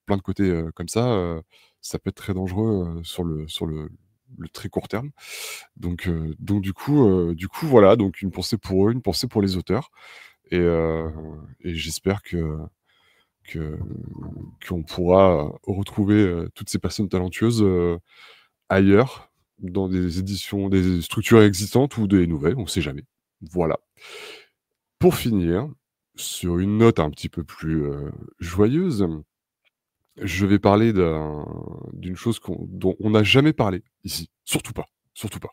plein de côtés comme ça peut être très dangereux sur le très court terme. Donc du coup, voilà, donc une pensée pour eux, une pensée pour les auteurs, et j'espère qu'on pourra retrouver toutes ces personnes talentueuses ailleurs, dans des éditions, des structures existantes ou des nouvelles, on sait jamais. Voilà. Pour finir, sur une note un petit peu plus joyeuse, je vais parler d'une chose dont on n'a jamais parlé ici. Surtout pas,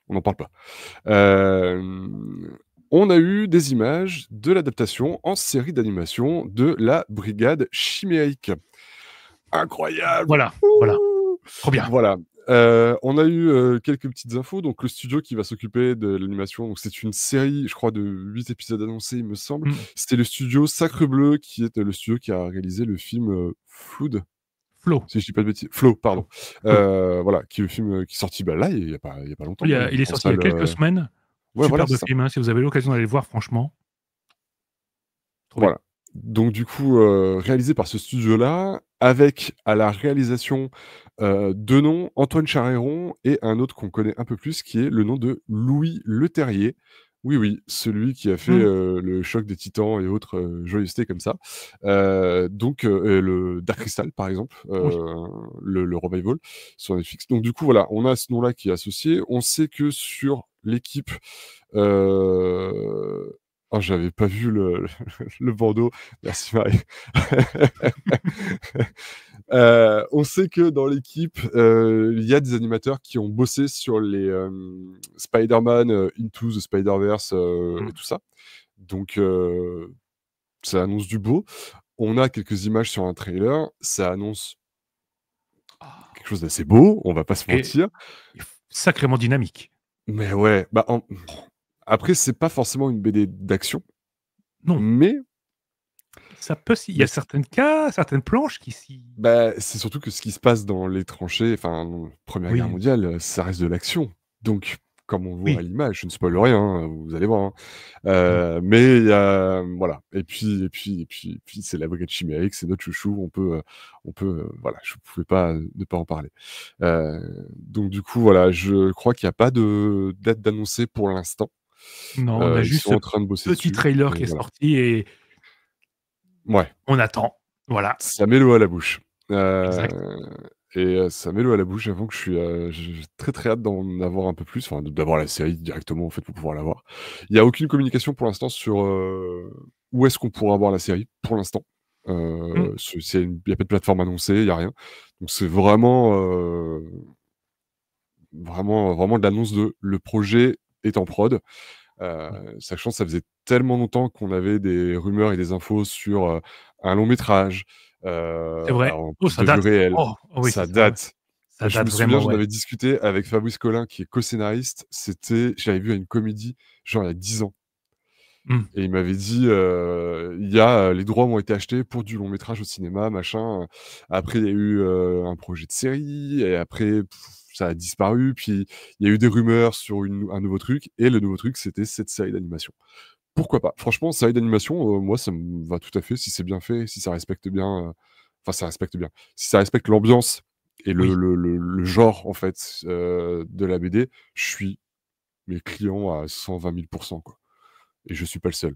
on n'en parle pas. On a eu des images de l'adaptation en série d'animation de la Brigade Chimérique. Incroyable! Voilà. Trop bien. Voilà. On a eu quelques petites infos. Donc le studio qui va s'occuper de l'animation, donc c'est une série, je crois, de 8 épisodes annoncés, il me semble. C'était le studio Sacrebleu, qui est le studio qui a réalisé le film Flood. Flo. Si je dis pas de bêtises. Flo, pardon. Voilà, qui est le film qui est sorti là, il y a pas longtemps. Il est sorti il y a quelques semaines. Ouais, Superbe voilà, film, si vous avez l'occasion d'aller le voir, franchement. Trop voilà. Donc du coup, réalisé par ce studio-là, avec à la réalisation 2 noms, Antoine Charéron et un autre qu'on connaît un peu plus, qui est le nom de Louis Leterrier. Oui, oui, celui qui a fait, Mmh. le Choc des Titans et autres, joyeusetés comme ça. Donc le Dark Crystal, par exemple, Oui. le revival sur Netflix. Donc du coup, voilà, on a ce nom-là qui est associé. On sait que sur l'équipe, oh, j'avais pas vu le bandeau. Merci Marie. On sait que dans l'équipe, il y a des animateurs qui ont bossé sur les, Spider-Man, Into the Spider-Verse, et Mmh. tout ça. Donc ça annonce du beau. On a quelques images sur un trailer, ça annonce Ah, quelque chose d'assez beau, on va pas se et mentir. sacrément dynamique. Mais ouais, bah, Oh, après c'est pas forcément une BD d'action, non, mais ça peut s'il y a mais certaines planches qui s'y bah, c'est surtout que ce qui se passe dans les tranchées, enfin, dans la Première Guerre oui, mondiale, ça reste de l'action. Donc, comme on voit à oui. l'image, je ne spoil rien, hein, vous allez voir, hein. Mmh. Mais il y a voilà et puis c'est la brigade chimérique, c'est notre chouchou, voilà, je pouvais pas, ne pas en parler. Donc du coup, voilà, je crois qu'il y a pas de date d'annoncée pour l'instant. Non, on a Ils juste sont ce en train de bosser petit dessus trailer et qui est voilà. sorti et Ouais. on attend. Voilà, Ça met l'eau à la bouche. exact. Ça met l'eau à la bouche. J'avoue que j'ai très, très hâte d'en avoir un peu plus, enfin, d'avoir la série directement, en fait, pour pouvoir la voir. Il y a aucune communication pour l'instant sur, où est-ce qu'on pourra voir la série, pour l'instant. Mmh. Il y a pas de plateforme annoncée, il y a rien. Donc c'est vraiment, vraiment de l'annonce de le projet est en prod. Oui. Sachant que ça faisait tellement longtemps qu'on avait des rumeurs et des infos sur, un long métrage, C'est vrai. alors en Oh, prise ça de vue date. réelle. Oh, oui, c'est Ça ça, ouais. date. Ça Je date me souviens, vraiment, j'en ouais. avais discuté avec Fabrice Collin qui est co-scénariste. Je l'avais vu à une comédie, genre il y a 10 ans Mmh. et il m'avait dit, il y a, les droits ont été achetés pour du long métrage au cinéma, machin, Après il y a eu, un projet de série et après ça a disparu. Puis il y a eu des rumeurs sur un nouveau truc et le nouveau truc, c'était cette série d'animation. Pourquoi pas? Franchement, série d'animation, moi, ça me va tout à fait si c'est bien fait, si ça respecte bien, enfin, ça respecte bien. Si ça respecte l'ambiance et Oui. le genre, en fait, de la BD, je suis mes clients à 120 000 quoi et je suis pas le seul.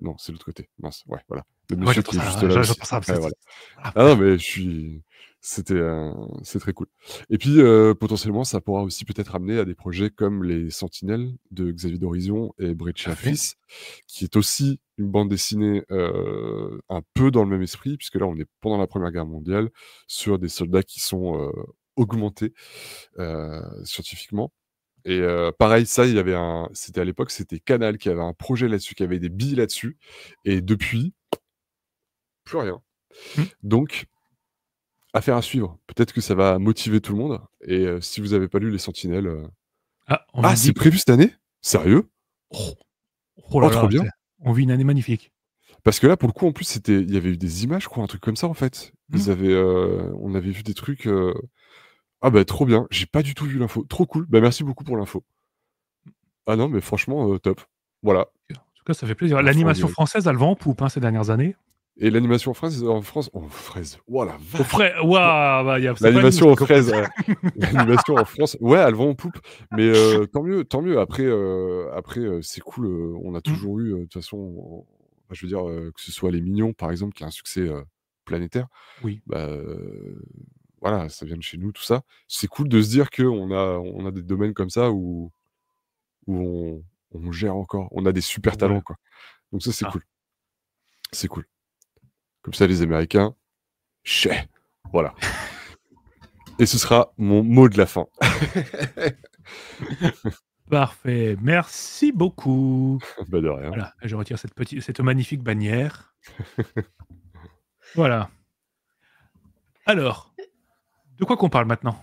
Non, c'est l'autre côté. Mince, ouais, voilà. Le Ah ouais, monsieur j'entends qui est juste ça, là aussi. j'entends ça, Ouais, voilà. voilà. Ah non, mais c'était, c'est très cool et puis, potentiellement, ça pourra aussi peut-être amener à des projets comme Les Sentinelles de Xavier d'Horizon et Tout à Breccia fait. Fils, qui est aussi une bande dessinée, un peu dans le même esprit, puisque là, on est pendant la Première Guerre mondiale, sur des soldats qui sont, augmentés, scientifiquement et pareil, ça, il y avait c'était à l'époque, c'était Canal qui avait un projet là-dessus, qui avait des billes là-dessus et depuis, plus rien. Mmh. Donc affaire à suivre. Peut-être que ça va motiver tout le monde et si vous avez pas lu Les Sentinelles, Ah, on ah, nous c'est dit prévu cette année? Sérieux? oh, oh Oh, là trop là, bien! c'est on vit une année magnifique. Parce que là, pour le coup, en plus, il y avait eu des images, je crois, un truc comme ça, en fait. Mmh. On avait vu des trucs, ah bah, trop bien. J'ai pas du tout vu l'info. Trop cool. Bah, merci beaucoup pour l'info. Ah non, mais franchement, top. Voilà, En tout cas, ça fait plaisir. l'info en L'animation direct française, elle vend en poupe, hein, ces dernières années. et l'animation en France oh, fraise, oh la Au vache! frais waouh, bah, c'est pas nous, L'animation c'est aux Coco. fraises, l'animation en France, ouais, elle vend en poupe, mais tant mieux, tant mieux. Après, c'est cool, on a Mmh. toujours eu, de toute façon, enfin, je veux dire, que ce soit Les Mignons, par exemple, qui a un succès, planétaire, Oui, bah, voilà, ça vient de chez nous, tout ça. C'est cool de se dire qu'on a des domaines comme ça où on gère encore. On a des super ouais, talents, quoi. Donc ça, c'est ça. cool. C'est cool. Comme ça, les Américains, chais, voilà et ce sera mon mot de la fin. Parfait, merci beaucoup. Bah, de rien. Voilà, je retire cette magnifique bannière. Voilà. Alors, de quoi qu'on parle maintenant?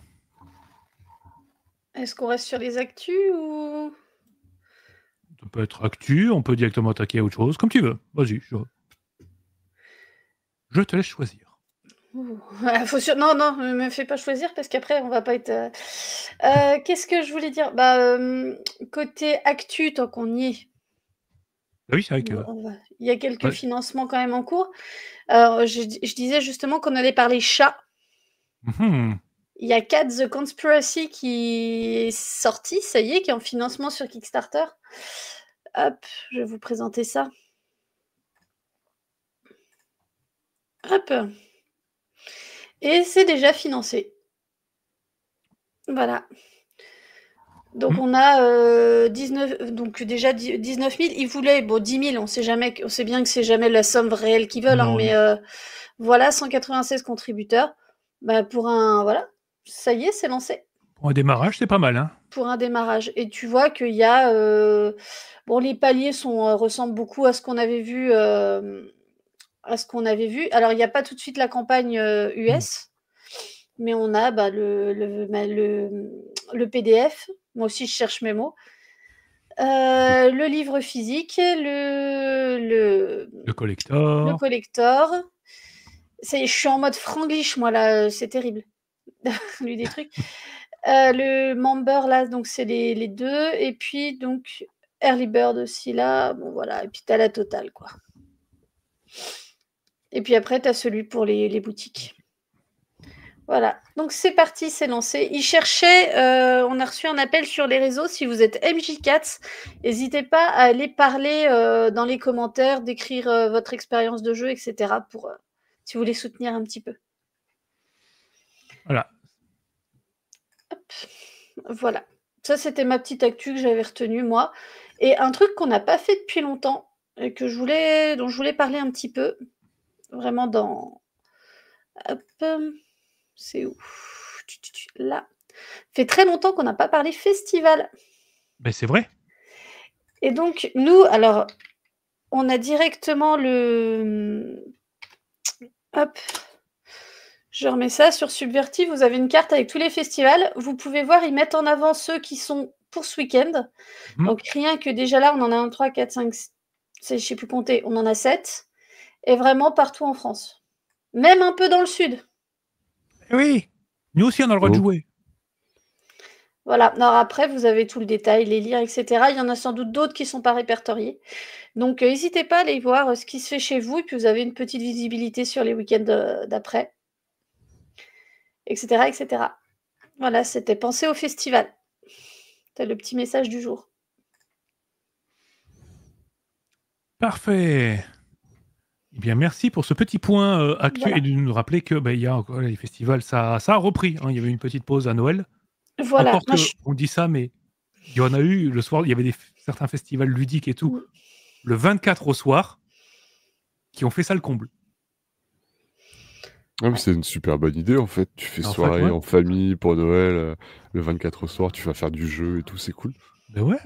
Est-ce qu'on reste sur les actus ou Ça peut être actu, on peut directement attaquer à autre chose, comme tu veux. Vas-y, je te laisse choisir. Ouh, faut non, non, me fais pas choisir parce qu'après on va pas être, qu'est-ce que je voulais dire? Bah, côté actu, tant qu'on y est, Bah oui, c'est vrai que il y a quelques ouais. financements quand même en cours. Alors je disais justement qu'on allait parler chat. Mmh mh. Il y a Cat the Conspiracy qui est sorti, ça y est, qui est en financement sur Kickstarter. Hop, je vais vous présenter ça. Hop. Et c'est déjà financé. Voilà. Donc on a 19, donc déjà 19 000. Ils voulaient, bon, 10 000, on sait bien que c'est jamais la somme réelle qu'ils veulent, Non, mais voilà, 196 contributeurs. Bah, voilà, ça y est, c'est lancé. Pour un démarrage, c'est pas mal, hein. Pour un démarrage. Et tu vois qu'il y a, bon, les paliers ressemblent beaucoup à ce qu'on avait vu, Alors il n'y a pas tout de suite la campagne US, mais on a le PDF. Moi aussi, je cherche mes mots. Le livre physique, le collector. Je suis en mode franglish, moi, là, c'est terrible. Lui, des trucs. Le member, là, donc c'est les deux. Et puis, donc, Early Bird aussi, là. Bon, voilà. Et puis, tu as la totale, quoi. Et puis après, tu as celui pour les boutiques. Voilà, donc c'est parti, c'est lancé. Ils cherchaient, on a reçu un appel sur les réseaux. Si vous êtes MJ4, n'hésitez pas à aller parler dans les commentaires, d'écrire votre expérience de jeu, etc. pour si vous voulez soutenir un petit peu. Voilà. Hop. Voilà. Ça, c'était ma petite actu que j'avais retenue, moi. Et un truc qu'on n'a pas fait depuis longtemps et dont je voulais parler un petit peu, vraiment dans... Hop. C'est où? Là. Fait très longtemps qu'on n'a pas parlé festival. Ben, c'est vrai. Et donc, nous, alors, on a directement le... Hop. Je remets ça sur Subverti. Vous avez une carte avec tous les festivals. Vous pouvez voir, ils mettent en avant ceux qui sont pour ce week-end. Donc, rien que déjà là, on en a 1, 3, 4, 5, 6, je ne sais plus compter. On en a 7. Et vraiment partout en France. Même un peu dans le sud. Oui, nous aussi, on a le droit de jouer. Voilà. Alors après, vous avez tout le détail, les lire, etc. Il y en a sans doute d'autres qui ne sont pas répertoriés. Donc, n'hésitez pas à aller voir ce qui se fait chez vous. Et puis, vous avez une petite visibilité sur les week-ends d'après, etc., etc. Voilà, c'était penser au festival. C'est le petit message du jour. Parfait. Eh bien, merci pour ce petit point actuel et de nous rappeler que il y a encore les festivals, ça a repris. Hein. Il y avait une petite pause à Noël. Voilà. Encore on dit ça, mais il y en a eu le soir. Il y avait certains festivals ludiques et tout. Le 24 au soir, qui ont fait ça le comble. Ah, mais c'est une super bonne idée en fait. Tu fais soirée en famille pour Noël, le 24 au soir, tu vas faire du jeu et tout, c'est cool. Ben ouais.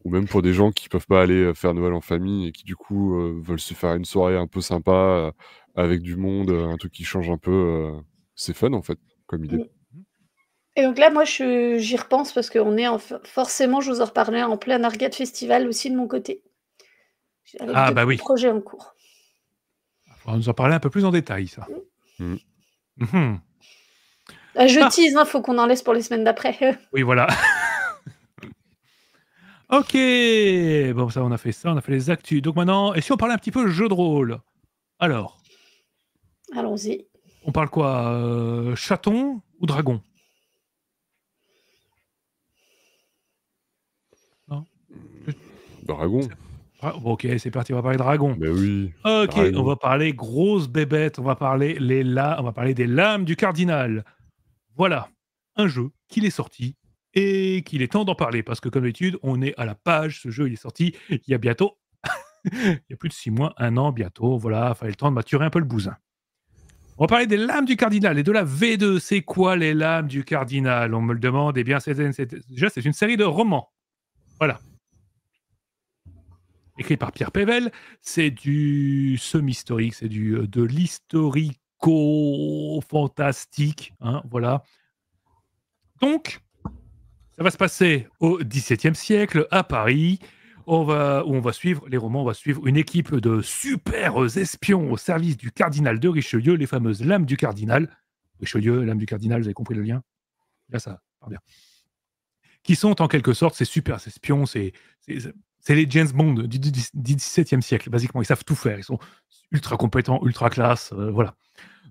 Ou même pour des gens qui peuvent pas aller faire Noël en famille et qui du coup veulent se faire une soirée un peu sympa avec du monde, un truc qui change un peu. C'est fun en fait comme idée. Et donc là, moi, j'y repense parce qu'on est forcément, je vous en reparlerai, en plein Arcade Festival aussi de mon côté. Avec bah oui. Projets en cours. On va nous en parler un peu plus en détail, ça. Je tease, il faut qu'on en laisse pour les semaines d'après. Oui, voilà. Ok, bon, ça, on a fait les actus. Donc maintenant, et si on parlait un petit peu jeu de rôle? Alors. Allons-y. On parle quoi? Chaton ou dragon? Non? Dragon. Ok, c'est parti, on va parler dragon. Mais oui. Ok, dragon. On va parler grosse bébête, on va parler des lames du cardinal. Voilà, un jeu qu'il est sorti et qu'il est temps d'en parler parce que comme d'habitude, on est à la page, ce jeu il est sorti il y a bientôt, il y a plus de 6 mois, 1 an bientôt, voilà, il fallait le temps de maturer un peu le bousin. On va parler des lames du cardinal et de la V2. C'est quoi les lames du cardinal? On me le demande. Eh bien, déjà, c'est une série de romans. Voilà. Écrit par Pierre Pével. C'est du semi-historique, c'est de l'historico-fantastique. Hein, voilà. Donc, ça va se passer au XVIIe siècle, à Paris. On va suivre une équipe de super espions au service du cardinal de Richelieu, les fameuses lames du cardinal. Richelieu, lames du cardinal, vous avez compris le lien? Là, ça part bien. Qui sont en quelque sorte ces super espions, c'est les James Bond du XVIIe siècle, basiquement. Ils savent tout faire, ils sont ultra compétents, ultra classe, voilà.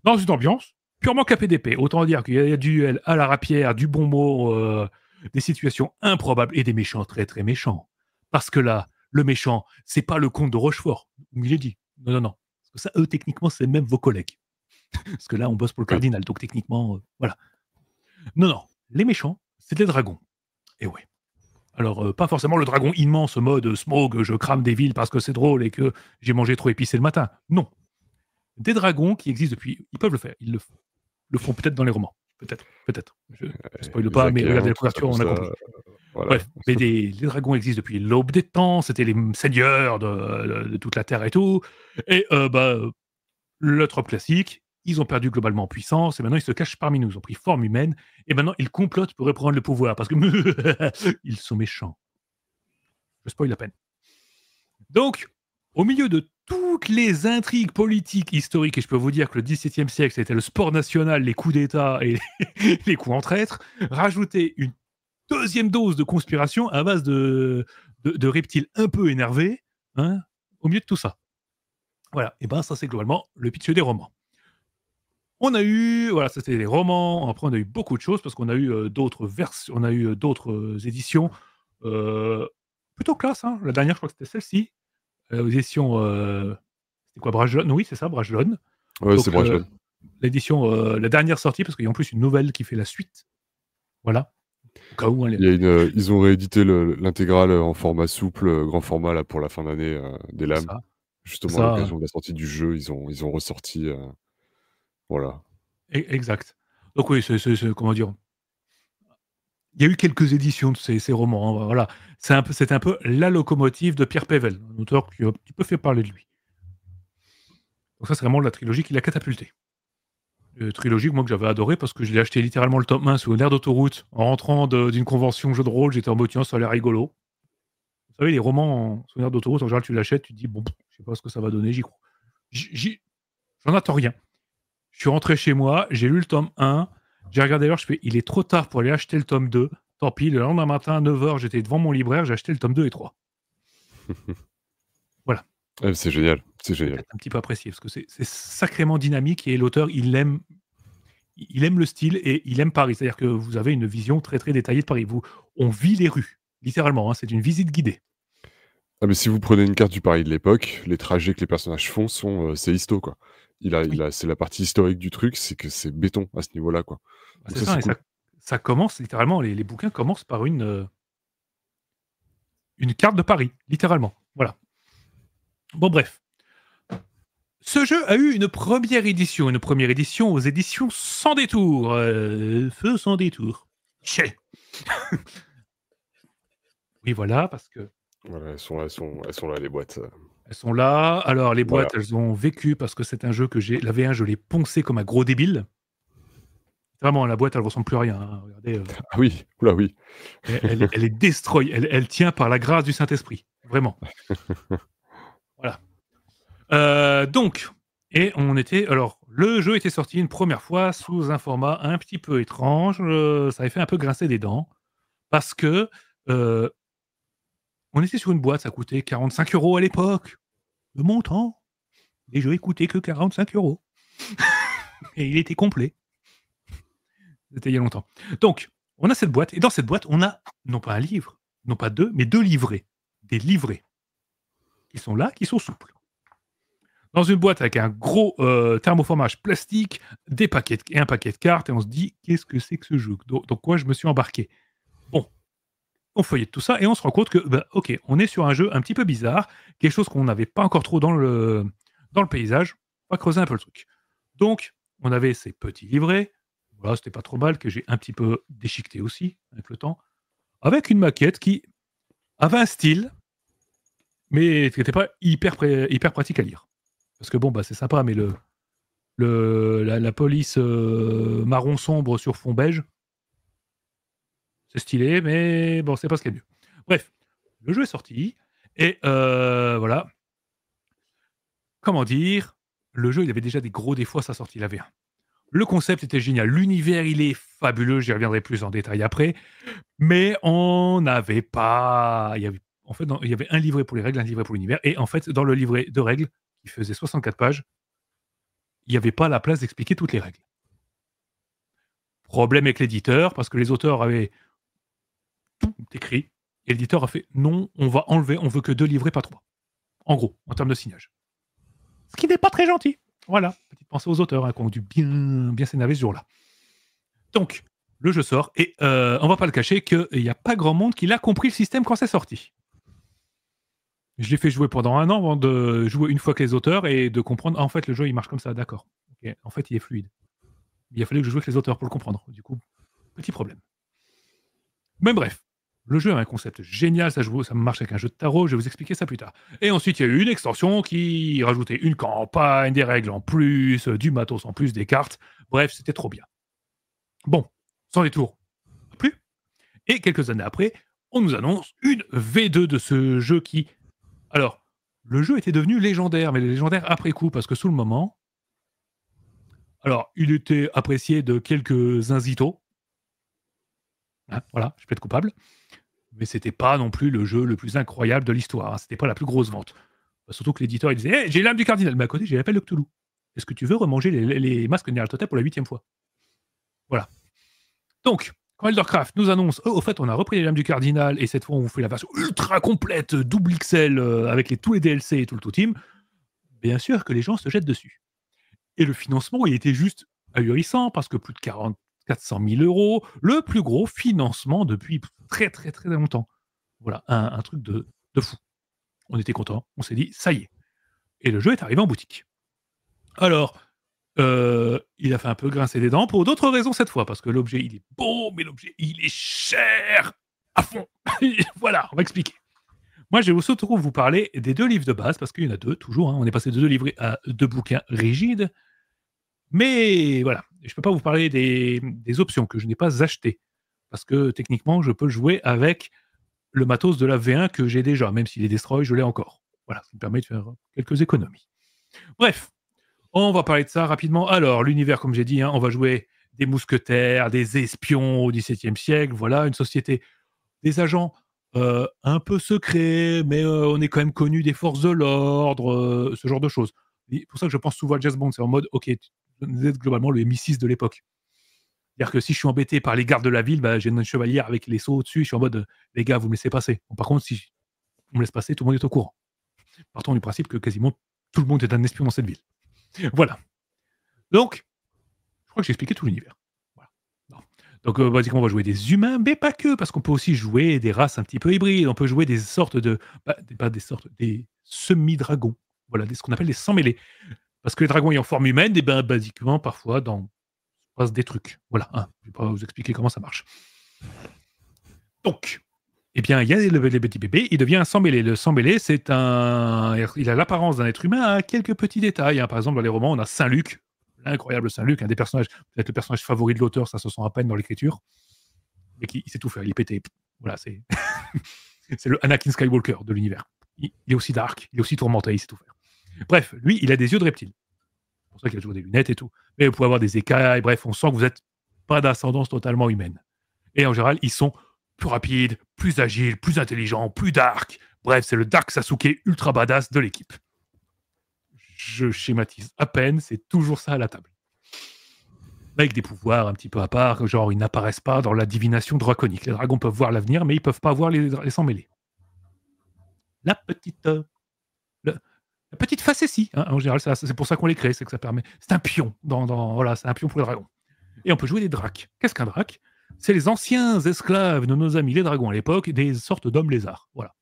Dans une ambiance purement KPDP. Autant dire qu'il y a du duel à la rapière, du bon mot, des situations improbables et des méchants très très méchants. Parce que là, le méchant, c'est pas le comte de Rochefort, Milady. Non, non, non. Parce que ça, eux, techniquement, c'est même vos collègues. Parce que là, on bosse pour le cardinal, donc techniquement, voilà. Non, non. Les méchants, c'est des dragons. Et ouais. Alors, pas forcément le dragon immense mode smog, je crame des villes parce que c'est drôle et que j'ai mangé trop épicé le matin. Non. Des dragons qui existent depuis. Ils peuvent le faire. Ils le font peut-être dans les romans. Peut-être. Peut-être. Je ne spoile pas, mais regardez la couverture, on a compris. Voilà. Bref, mais les dragons existent depuis l'aube des temps. C'était les seigneurs de toute la Terre et tout. Et le trope classique, ils ont perdu globalement en puissance et maintenant ils se cachent parmi nous. Ils ont pris forme humaine et maintenant ils complotent pour reprendre le pouvoir parce que ils sont méchants. Je spoil la peine. Donc, au milieu de toutes les intrigues politiques historiques, et je peux vous dire que le XVIIe siècle, c'était le sport national, les coups d'État et les coups en traître, rajouter une deuxième dose de conspiration à base de reptiles un peu énervés, hein, au milieu de tout ça. Voilà, et ben ça c'est globalement le pitch des romans. On a eu, voilà, ça c'était les romans. Après, on a eu beaucoup de choses parce qu'on a eu d'autres versions, on a eu d'autres éditions plutôt classe. Hein. La dernière, je crois que c'était celle-ci, aux éditions. C'était quoi, Bragelonne? Oui, c'est ça, Bragelonne. Ouais, c'est Bragelonne. L'édition, la dernière sortie, parce qu'il y a en plus une nouvelle qui fait la suite. Voilà. Au cas où. Ils ont réédité l'intégrale en format souple, grand format là pour la fin d'année des lames. Ça. Justement, Ça, à l'occasion de la sortie du jeu, ils ont ressorti. Voilà. Exact. Donc oui, c'est comment dire. Il y a eu quelques éditions de ces romans. Hein, voilà. C'était un peu la locomotive de Pierre Pével, un auteur qui a un petit peu fait parler de lui. Donc ça, c'est vraiment la trilogie qui l'a catapulté. Trilogie moi que j'avais adoré parce que je l'ai acheté littéralement le tome 1 sur une aire d'autoroute en rentrant d'une convention jeu de rôle. J'étais en mode tiens, ça a l'air rigolo. Vous savez, les romans sur une aire d'autoroute, en général, tu l'achètes, tu te dis bon, je sais pas ce que ça va donner, j'y crois. J'en attends rien. Je suis rentré chez moi, j'ai lu le tome 1, j'ai regardé l'heure, je fais il est trop tard pour aller acheter le tome 2. Tant pis, le lendemain matin à 9h, j'étais devant mon libraire, j'ai acheté le tome 2 et 3. Voilà. Ouais, c'est génial, c'est génial. Un petit peu apprécié parce que c'est sacrément dynamique et l'auteur, il aime le style et il aime Paris. C'est-à-dire que vous avez une vision très très détaillée de Paris. On vit les rues, littéralement. Hein, c'est une visite guidée. Ah, mais si vous prenez une carte du Paris de l'époque, les trajets que les personnages font c'est histo quoi. C'est la partie historique du truc, c'est que c'est béton à ce niveau-là quoi. Bah, c'est ça, et cool. Ça commence littéralement. Les bouquins commencent par une carte de Paris, littéralement. Voilà. Bon, bref. Ce jeu a eu une première édition aux éditions Sans Détour. Feu sans détour. Oui, voilà, parce que... Voilà, elles sont là, les boîtes. Elles sont là. Alors, les boîtes, elles ont vécu parce que c'est un jeu que la V1, je l'ai poncé comme un gros débile. Vraiment, la boîte, elle ne ressemble plus à rien. Hein. Regardez. Ah oui, oula oui. Elle est destroy. Elle tient par la grâce du Saint-Esprit. Vraiment. Voilà. Donc, et on était... Alors, le jeu était sorti une première fois sous un format un petit peu étrange. Ça avait fait un peu grincer des dents. Parce que on était sur une boîte, ça coûtait 45 € à l'époque. Le montant. Les jeux coûtaient que 45 €. Et il était complet. C'était il y a longtemps. Donc, on a cette boîte. Et dans cette boîte, on a non pas un livre, non pas deux, mais 2 livrets. Des livrets. Qui sont là, qui sont souples. Dans une boîte avec un gros thermoformage plastique, un paquet de cartes, et on se dit, qu'est-ce que c'est que ce jeu? Donc quoi je me suis embarqué? Bon, on feuillette tout ça, et on se rend compte que, ok, on est sur un jeu un petit peu bizarre, quelque chose qu'on n'avait pas encore trop dans le paysage. On va creuser un peu le truc. Donc, on avait ces petits livrets, voilà, c'était pas trop mal, que j'ai un petit peu déchiqueté aussi, avec le temps, avec une maquette qui avait un style, mais qui n'était pas hyper pratique à lire. Parce que bon, c'est sympa, mais la police marron sombre sur fond beige, c'est stylé, mais bon, c'est pas ce qu'il y a de mieux. Bref, le jeu est sorti, et voilà. Comment dire, le jeu, il avait déjà des gros défauts à sa sortie, il avait un. Le concept était génial, l'univers, il est fabuleux, j'y reviendrai plus en détail après, mais on n'avait pas... il y avait un livret pour les règles, un livret pour l'univers, et en fait, dans le livret de règles, qui faisait 64 pages, il n'y avait pas la place d'expliquer toutes les règles. Problème avec l'éditeur, parce que les auteurs avaient tout écrit, et l'éditeur a fait « Non, on va enlever, on veut que 2 livrets, pas 3. » En gros, en termes de signage. Ce qui n'est pas très gentil. Voilà, petite pensée aux auteurs, hein, qui ont dû bien s'énerver ce jour-là. Donc, le jeu sort, et on va pas le cacher qu'il n'y a pas grand monde qui l'a compris le système quand c'est sorti. Je l'ai fait jouer pendant 1 an avant de jouer une fois que les auteurs et de comprendre, ah, en fait, le jeu, il marche comme ça, d'accord. Okay. En fait, il est fluide. Il a fallu que je joue avec les auteurs pour le comprendre. Du coup, petit problème. Mais bref, le jeu a un concept génial, ça marche avec un jeu de tarot, je vais vous expliquer ça plus tard. Et ensuite, il y a eu une extension qui rajoutait une campagne, des règles en plus, du matos en plus, des cartes. Bref, c'était trop bien. Bon, sans détour, plus. Et quelques années après, on nous annonce une V2 de ce jeu qui... Alors, le jeu était devenu légendaire, mais légendaire après coup, parce que sous le moment... Alors, il était apprécié de quelques inzitos. Hein, voilà, je plaide coupable. Mais c'était pas non plus le jeu le plus incroyable de l'histoire. Hein. C'était pas la plus grosse vente. Surtout que l'éditeur, il disait hey, « j'ai l'âme du cardinal, mais à côté, j'ai l'appel de Cthulhu. Est-ce que tu veux remanger les masques de Nyarlathotep pour la 8e fois ?» Voilà. Donc, quand Eldercraft nous annonce au fait, on a repris les lames du cardinal, et cette fois, on vous fait la version ultra complète, double XL, avec tous les DLC et tout le tout team, bien sûr que les gens se jettent dessus. Et le financement, il était juste ahurissant, parce que plus de 400 000 €, le plus gros financement depuis très très très longtemps. Voilà, un truc de fou. On était content, on s'est dit, ça y est. Et le jeu est arrivé en boutique. Alors, il a fait un peu grincer des dents pour d'autres raisons cette fois, parce que l'objet, il est beau, mais l'objet, il est cher à fond. Voilà, on va expliquer. Moi, je vais surtout vous parler des 2 livres de base, parce qu'il y en a 2, toujours. Hein, on est passé de 2 livres à 2 bouquins rigides. Mais voilà, je ne peux pas vous parler des options que je n'ai pas achetées, parce que techniquement, je peux jouer avec le matos de la V1 que j'ai déjà, même s'il est destroy, je l'ai encore. Voilà, ça me permet de faire quelques économies. Bref, on va parler de ça rapidement. Alors, l'univers, comme j'ai dit, hein, on va jouer des mousquetaires, des espions au XVIIe siècle, voilà, une société, des agents un peu secrets, mais on est quand même connu des forces de l'ordre, ce genre de choses. C'est pour ça que je pense souvent à James Bond, c'est en mode, ok, vous êtes globalement le MI6 de l'époque. C'est-à-dire que si je suis embêté par les gardes de la ville, bah, j'ai une chevalière avec les sceaux au-dessus, je suis en mode, les gars, vous me laissez passer. Bon, par contre, si on me laisse passer, tout le monde est au courant. Partons du principe que quasiment tout le monde est un espion dans cette ville. Voilà. Donc, je crois que j'ai expliqué tout l'univers. Voilà. Donc, basiquement, on va jouer des humains, mais pas que, parce qu'on peut aussi jouer des races un petit peu hybrides. On peut jouer des sortes de... des semi-dragons. Voilà, ce qu'on appelle des sans-mêlés. Parce que les dragons ayant forme humaine, et ben, basiquement, parfois, passe des trucs. Voilà, hein, je ne vais pas vous expliquer comment ça marche. Donc, eh bien, il y a les petits bébés, il devient un sans-mêlé. Le sans-mêlé, il a l'apparence d'un être humain à quelques petits détails. Hein. Par exemple, dans les romans, on a Saint-Luc, l'incroyable Saint-Luc, un des personnages, peut-être le personnage favori de l'auteur, ça se sent à peine dans l'écriture, mais il sait tout faire, il est pété. Voilà, c'est c'est le Anakin Skywalker de l'univers. Il est aussi dark, il est aussi tourmenté, il sait tout faire. Bref, lui, il a des yeux de reptile. C'est pour ça qu'il a toujours des lunettes et tout. Mais vous pouvez avoir des écailles, bref, on sent que vous n'êtes pas d'ascendance totalement humaine. Et en général, ils sont plus rapides, plus agiles, plus intelligents, plus dark. Bref, c'est le Dark Sasuke ultra badass de l'équipe. Je schématise à peine, c'est toujours ça à la table. Avec des pouvoirs un petit peu à part, genre ils n'apparaissent pas dans la divination draconique. Les dragons peuvent voir l'avenir, mais ils ne peuvent pas voir les sans-mêlés. La petite facétie, hein, en général, c'est pour ça qu'on les crée, c'est que ça permet. C'est un pion, voilà, c'est un pion pour les dragons. Et on peut jouer des dracs. Qu'est-ce qu'un drac? C'est les anciens esclaves de nos amis les dragons à l'époque, des sortes d'hommes lézards. Voilà.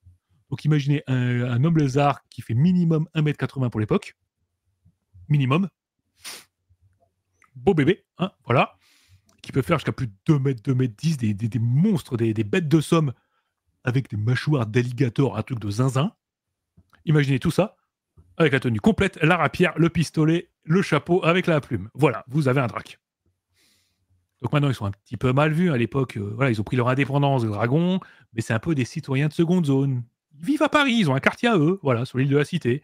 Donc imaginez un homme lézard qui fait minimum 1m80 pour l'époque. Minimum. Beau bébé, hein, voilà. Qui peut faire jusqu'à plus de 2m, 2m10, des monstres, des bêtes de somme avec des mâchoires d'alligator, un truc de zinzin. Imaginez tout ça avec la tenue complète, la rapière, le pistolet, le chapeau avec la plume. Voilà, vous avez un drac. Donc maintenant, ils sont un petit peu mal vus. À l'époque, voilà, ils ont pris leur indépendance des dragons, mais c'est un peu des citoyens de seconde zone. Ils vivent à Paris, ils ont un quartier à eux, voilà, sur l'île de la Cité.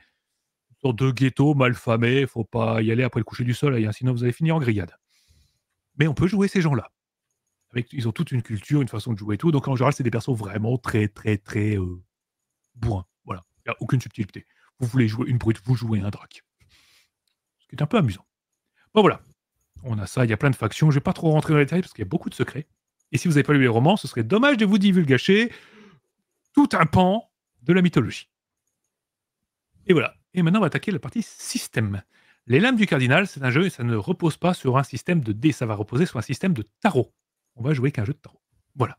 Une sorte de ghetto mal famé, faut pas y aller après le coucher du soleil, hein, sinon vous allez finir en grillade. Mais on peut jouer ces gens-là. Ils ont toute une culture, une façon de jouer et tout. Donc en général, c'est des persos vraiment très, très, très bourrins. Voilà, il n'y a aucune subtilité. Vous voulez jouer une brute, vous jouez un drac. Ce qui est un peu amusant. Bon voilà. On a ça, il y a plein de factions. Je vais pas trop rentrer dans les détails parce qu'il y a beaucoup de secrets. Et si vous n'avez pas lu les romans, ce serait dommage de vous divulgacher tout un pan de la mythologie. Et voilà. Et maintenant, on va attaquer la partie système. Les lames du cardinal, c'est un jeu et ça ne repose pas sur un système de dés, ça va reposer sur un système de tarot. On va jouer qu'un jeu de tarot. Voilà.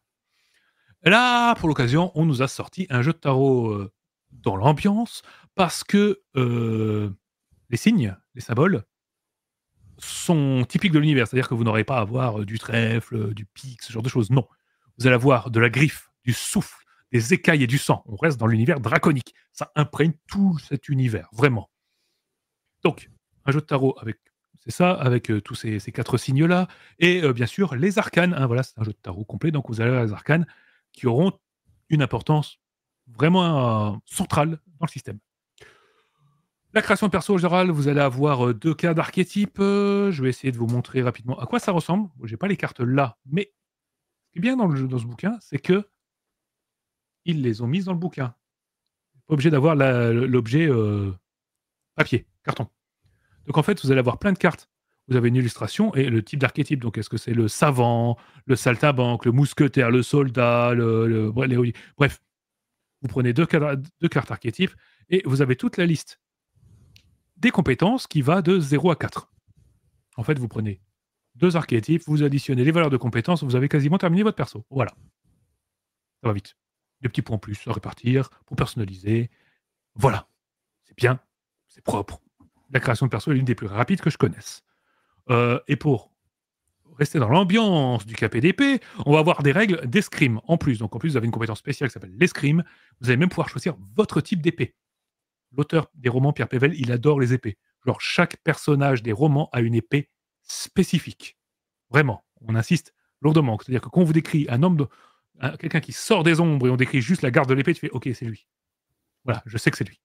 Et là, pour l'occasion, on nous a sorti un jeu de tarot dans l'ambiance parce que les signes, les symboles, sont typiques de l'univers. C'est-à-dire que vous n'aurez pas à avoir du trèfle, du pic, ce genre de choses. Non. Vous allez avoir de la griffe, du souffle, des écailles et du sang. On reste dans l'univers draconique. Ça imprègne tout cet univers, vraiment. Donc, un jeu de tarot avec, c'est ça, avec tous ces 4 signes-là. Et bien sûr, les arcanes. Hein, voilà, c'est un jeu de tarot complet. Donc, vous allez avoir les arcanes qui auront une importance vraiment centrale dans le système. La création de perso en général, vous allez avoir 2 cas d'archétypes. Je vais essayer de vous montrer rapidement à quoi ça ressemble. Bon, j'ai pas les cartes là, mais ce qui est bien dans ce bouquin, c'est que ils les ont mises dans le bouquin. Pas obligé d'avoir l'objet papier, carton. Donc en fait, vous allez avoir plein de cartes. Vous avez une illustration et le type d'archétype. Donc est-ce que c'est le savant, le saltimbanque, le mousquetaire, le soldat, bref. Vous prenez 2 cartes archétypes et vous avez toute la liste des compétences qui va de 0 à 4. En fait, vous prenez 2 archétypes, vous additionnez les valeurs de compétences, vous avez quasiment terminé votre perso. Voilà. Ça va vite. Des petits points en plus à répartir pour personnaliser. Voilà. C'est bien, c'est propre. La création de perso est l'une des plus rapides que je connaisse. Et pour rester dans l'ambiance du KPDP, on va avoir des règles d'escrime en plus. Donc en plus, vous avez une compétence spéciale qui s'appelle l'escrime. Vous allez même pouvoir choisir votre type d'épée. L'auteur des romans, Pierre Pével, il adore les épées. Genre, chaque personnage des romans a une épée spécifique. Vraiment, on insiste lourdement. C'est-à-dire que quand on vous décrit un homme, quelqu'un qui sort des ombres et on décrit juste la garde de l'épée, tu fais « Ok, c'est lui. » Voilà, je sais que c'est lui.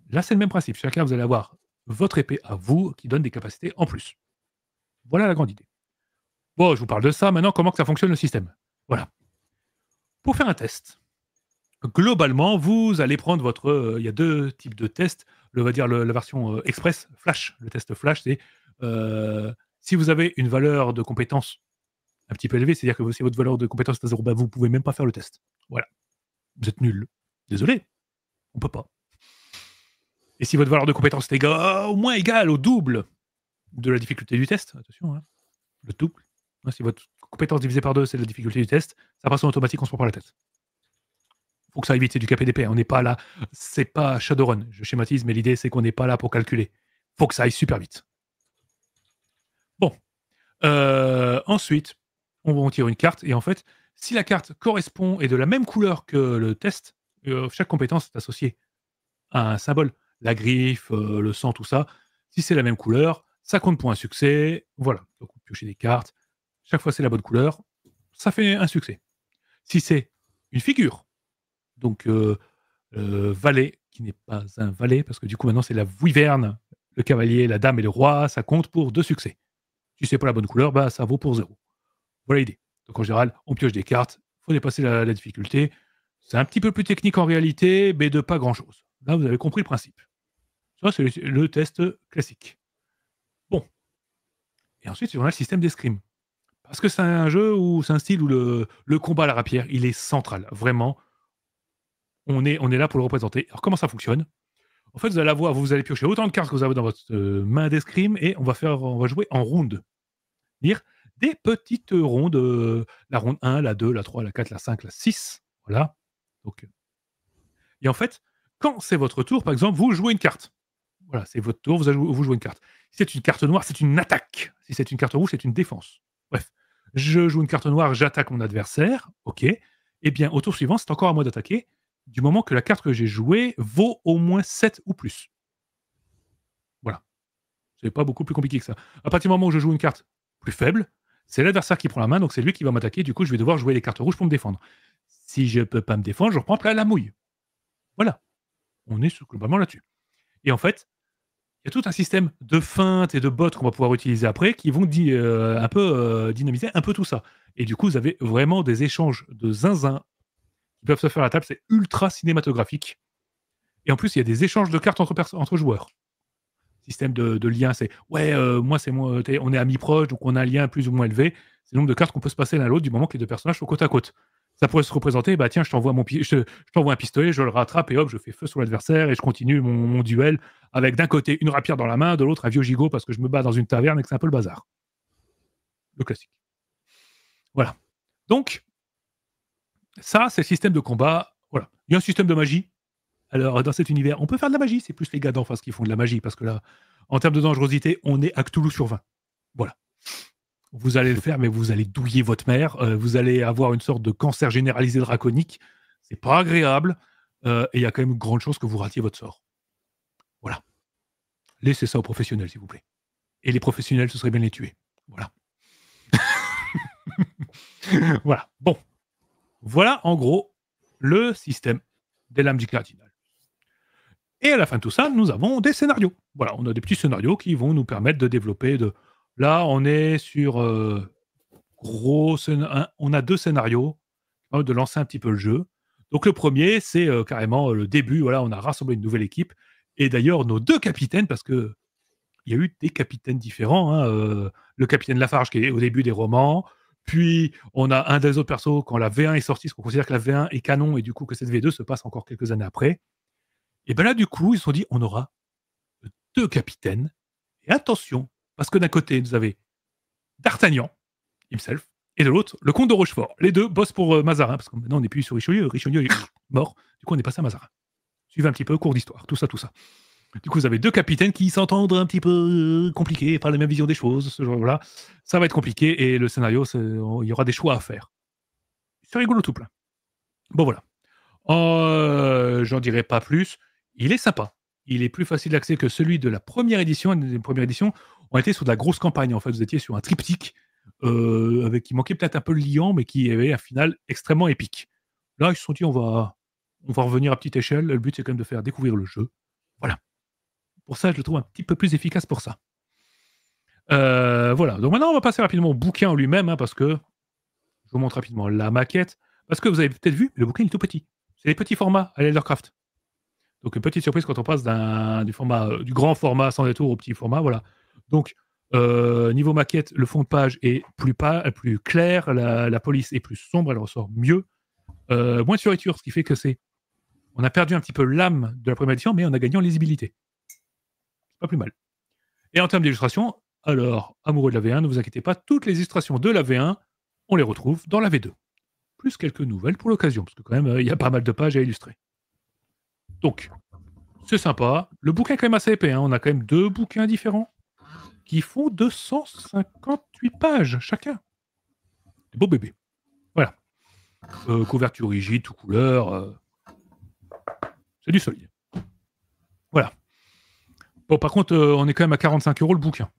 Là, c'est le même principe. Chacun, vous allez avoir votre épée à vous qui donne des capacités en plus. Voilà la grande idée. Bon, je vous parle de ça. Maintenant, comment que ça fonctionne le système? Voilà. Pour faire un test, globalement, vous allez prendre votre... Il y a 2 types de tests. On va dire la version express, flash. Le test flash, c'est si vous avez une valeur de compétence un petit peu élevée, c'est-à-dire que si votre valeur de compétence est à 0, bah, vous ne pouvez même pas faire le test. Voilà. Vous êtes nul. Désolé. On peut pas. Et si votre valeur de compétence est au moins égale au double de la difficulté du test, attention, hein, le double. Si votre compétence divisée par 2, c'est la difficulté du test, ça passe en automatique, on se prend pas la tête. Faut que ça aille vite, c'est du KPDP, on n'est pas là, c'est pas Shadowrun, je schématise, mais l'idée c'est qu'on n'est pas là pour calculer. Faut que ça aille super vite. Bon. Ensuite, on tire une carte, et en fait, si la carte correspond et de la même couleur que le test, chaque compétence est associée à un symbole. La griffe, le sang, tout ça. Si c'est la même couleur, ça compte pour un succès. Voilà. Donc, vous piochez des cartes. Chaque fois, c'est la bonne couleur. Ça fait un succès. Si c'est une figure, donc valet, qui n'est pas un valet, parce que du coup, maintenant, c'est la wyverne, le cavalier, la dame et le roi, ça compte pour 2 succès. Si c'est pas la bonne couleur, bah, ça vaut pour 0. Voilà l'idée. Donc, en général, on pioche des cartes. Il faut dépasser la difficulté. C'est un petit peu plus technique en réalité, mais de pas grand-chose. Là, vous avez compris le principe. Ça, c'est le test classique. Bon. Et ensuite, on a le système d'escrime. Parce que c'est un jeu où c'est un style où le combat à la rapière, il est central. Vraiment, on est là pour le représenter. Alors, comment ça fonctionne? En fait, vous allez piocher autant de cartes que vous avez dans votre main d'escrime et on va jouer en ronde. C'est-à-dire des petites rondes. La ronde 1, la 2, la 3, la 4, la 5, la 6. Voilà. Donc, et en fait, quand c'est votre tour, par exemple, vous jouez une carte. Voilà, c'est votre tour, vous jouez une carte. Si c'est une carte noire, c'est une attaque. Si c'est une carte rouge, c'est une défense. Bref, je joue une carte noire, j'attaque mon adversaire, ok. Eh bien, au tour suivant, c'est encore à moi d'attaquer, du moment que la carte que j'ai jouée vaut au moins 7 ou plus. Voilà. C'est pas beaucoup plus compliqué que ça. À partir du moment où je joue une carte plus faible, c'est l'adversaire qui prend la main, donc c'est lui qui va m'attaquer, du coup, je vais devoir jouer les cartes rouges pour me défendre. Si je peux pas me défendre, je reprends la mouille. Voilà. On est globalement là-dessus. Et en fait, il y a tout un système de feintes et de bots qu'on va pouvoir utiliser après qui vont un peu dynamiser un peu tout ça. Et du coup, vous avez vraiment des échanges de zinzin qui peuvent se faire à la table. C'est ultra cinématographique. Et en plus, il y a des échanges de cartes entre joueurs. système de lien, c'est ouais, moi, c'est moi, on est amis proches, donc on a un lien plus ou moins élevé. C'est le nombre de cartes qu'on peut se passer l'un à l'autre du moment que les deux personnages sont côte à côte. Ça pourrait se représenter, bah tiens, je t'envoie un pistolet, je le rattrape et hop, je fais feu sur l'adversaire et je continue mon duel avec d'un côté une rapière dans la main, de l'autre un vieux gigot parce que je me bats dans une taverne et que c'est un peu le bazar. Le classique. Voilà. Donc, ça, c'est le système de combat. Voilà. Il y a un système de magie. Alors, dans cet univers, on peut faire de la magie. C'est plus les gars d'en face qui font de la magie parce que là, en termes de dangerosité, on est à Cthulhu sur 20. Voilà. Vous allez le faire, mais vous allez douiller votre mère. Vous allez avoir une sorte de cancer généralisé draconique. C'est pas agréable. Et il y a quand même une grande chance que vous ratiez votre sort. Voilà. Laissez ça aux professionnels, s'il vous plaît. Et les professionnels, ce serait bien de les tuer. Voilà. Voilà. Bon. Voilà, en gros, le système des lames du cardinal. Et à la fin de tout ça, nous avons des scénarios. Voilà, on a des petits scénarios qui vont nous permettre de développer. Là, on est sur on a 2 scénarios, de lancer un petit peu le jeu. Donc le premier, c'est carrément le début. Voilà, on a rassemblé une nouvelle équipe. Et d'ailleurs, nos 2 capitaines, parce que il y a eu des capitaines différents. Hein, le capitaine Lafarge qui est au début des romans. Puis, on a un des autres persos quand la V1 est sortie, parce qu'on considère que la V1 est canon et du coup que cette V2 se passe encore quelques années après. Et bien là, du coup, ils se sont dit, on aura 2 capitaines. Et attention, parce que d'un côté, vous avez D'Artagnan, himself, et de l'autre, le comte de Rochefort. Les deux bossent pour Mazarin, parce que maintenant, on n'est plus sur Richelieu. Richelieu est mort. Du coup, on est passé à Mazarin. Suivez un petit peu, cours d'histoire, tout ça, tout ça. Du coup, vous avez 2 capitaines qui s'entendent un petit peu compliqués, pas la même vision des choses, ce genre-là. Ça va être compliqué, et le scénario, il y aura des choix à faire. C'est rigolo tout plein. Bon, voilà. J'en dirai pas plus. Il est sympa. Il est plus facile d'accès que celui de la première édition. Les premières éditions, on était sur de la grosse campagne. En fait, vous étiez sur un triptyque qui manquait peut-être un peu le liant, mais qui avait un final extrêmement épique. Là, ils se sont dit, on va revenir à petite échelle. Le but, c'est quand même de faire découvrir le jeu. Voilà. Pour ça, je le trouve un petit peu plus efficace pour ça. Voilà. Donc maintenant, on va passer rapidement au bouquin en lui-même, hein, parce que je vous montre rapidement la maquette. Parce que vous avez peut-être vu, le bouquin il est tout petit. C'est les petits formats à Eldercraft. Donc, une petite surprise quand on passe du grand format sans détour au petit format. Voilà. Donc, niveau maquette, le fond de page est plus clair, la police est plus sombre, elle ressort mieux. Moins de fioritures, ce qui fait que on a perdu un petit peu l'âme de la première édition, mais on a gagné en lisibilité. C'est pas plus mal. Et en termes d'illustration, alors, amoureux de la V1, ne vous inquiétez pas, toutes les illustrations de la V1, on les retrouve dans la V2. Plus quelques nouvelles pour l'occasion, parce que quand même, il y a pas mal de pages à illustrer. Donc, c'est sympa. Le bouquin est quand même assez épais. Hein. On a quand même 2 bouquins différents qui font 258 pages chacun. Des beaux bébés. Voilà. Couverture rigide, tout couleur. C'est du solide. Voilà. Bon, par contre, on est quand même à 45 € le bouquin.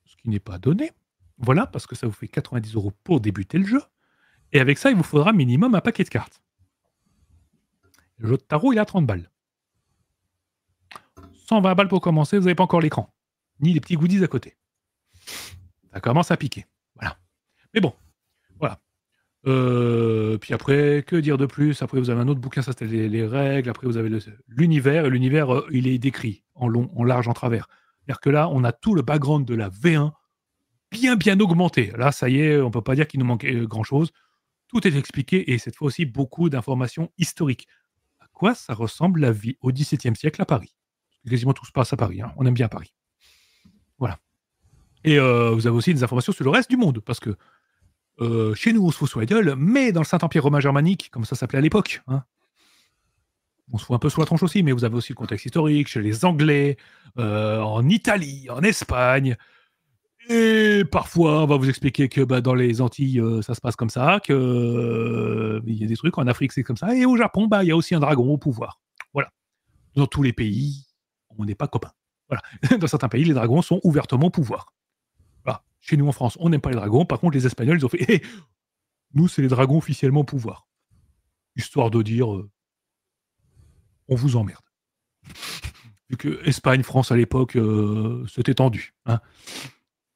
Ce qui n'est pas donné. Voilà, parce que ça vous fait 90 € pour débuter le jeu. Et avec ça, il vous faudra minimum un paquet de cartes. Le jeu de tarot, il est à 30 balles. 120 balles pour commencer, vous n'avez pas encore l'écran. Ni les petits goodies à côté. Ça commence à piquer. Voilà. Mais bon, voilà. Puis après, que dire de plus? Après, vous avez un autre bouquin, ça c'était les règles. Après, vous avez l'univers. Et l'univers, il est décrit en long, en large, en travers. C'est-à-dire que là, on a tout le background de la V1 bien augmenté. Là, ça y est, on ne peut pas dire qu'il nous manque grand-chose. Tout est expliqué et cette fois aussi beaucoup d'informations historiques. À quoi ça ressemble la vie au XVIIe siècle à Paris? Quasiment tout se passe à Paris. Hein. On aime bien Paris. Voilà. Et vous avez aussi des informations sur le reste du monde, parce que chez nous, on se fout sur la gueule, mais dans le Saint-Empire romain germanique, comme ça s'appelait à l'époque, hein, on se fout un peu sur la tronche aussi, mais vous avez aussi le contexte historique, chez les Anglais, en Italie, en Espagne, et parfois, on va vous expliquer que dans les Antilles, ça se passe comme ça, qu'il y a des trucs, en Afrique, c'est comme ça, et au Japon, il y a aussi un dragon au pouvoir. Voilà. Dans tous les pays, on n'est pas copains. Voilà. Dans certains pays, les dragons sont ouvertement au pouvoir. Voilà. Chez nous, en France, on n'aime pas les dragons. Par contre, les Espagnols, ils ont fait hey, nous, c'est les dragons officiellement au pouvoir. Histoire de dire on vous emmerde. Vu que Espagne, France, à l'époque, c'était tendu. Hein.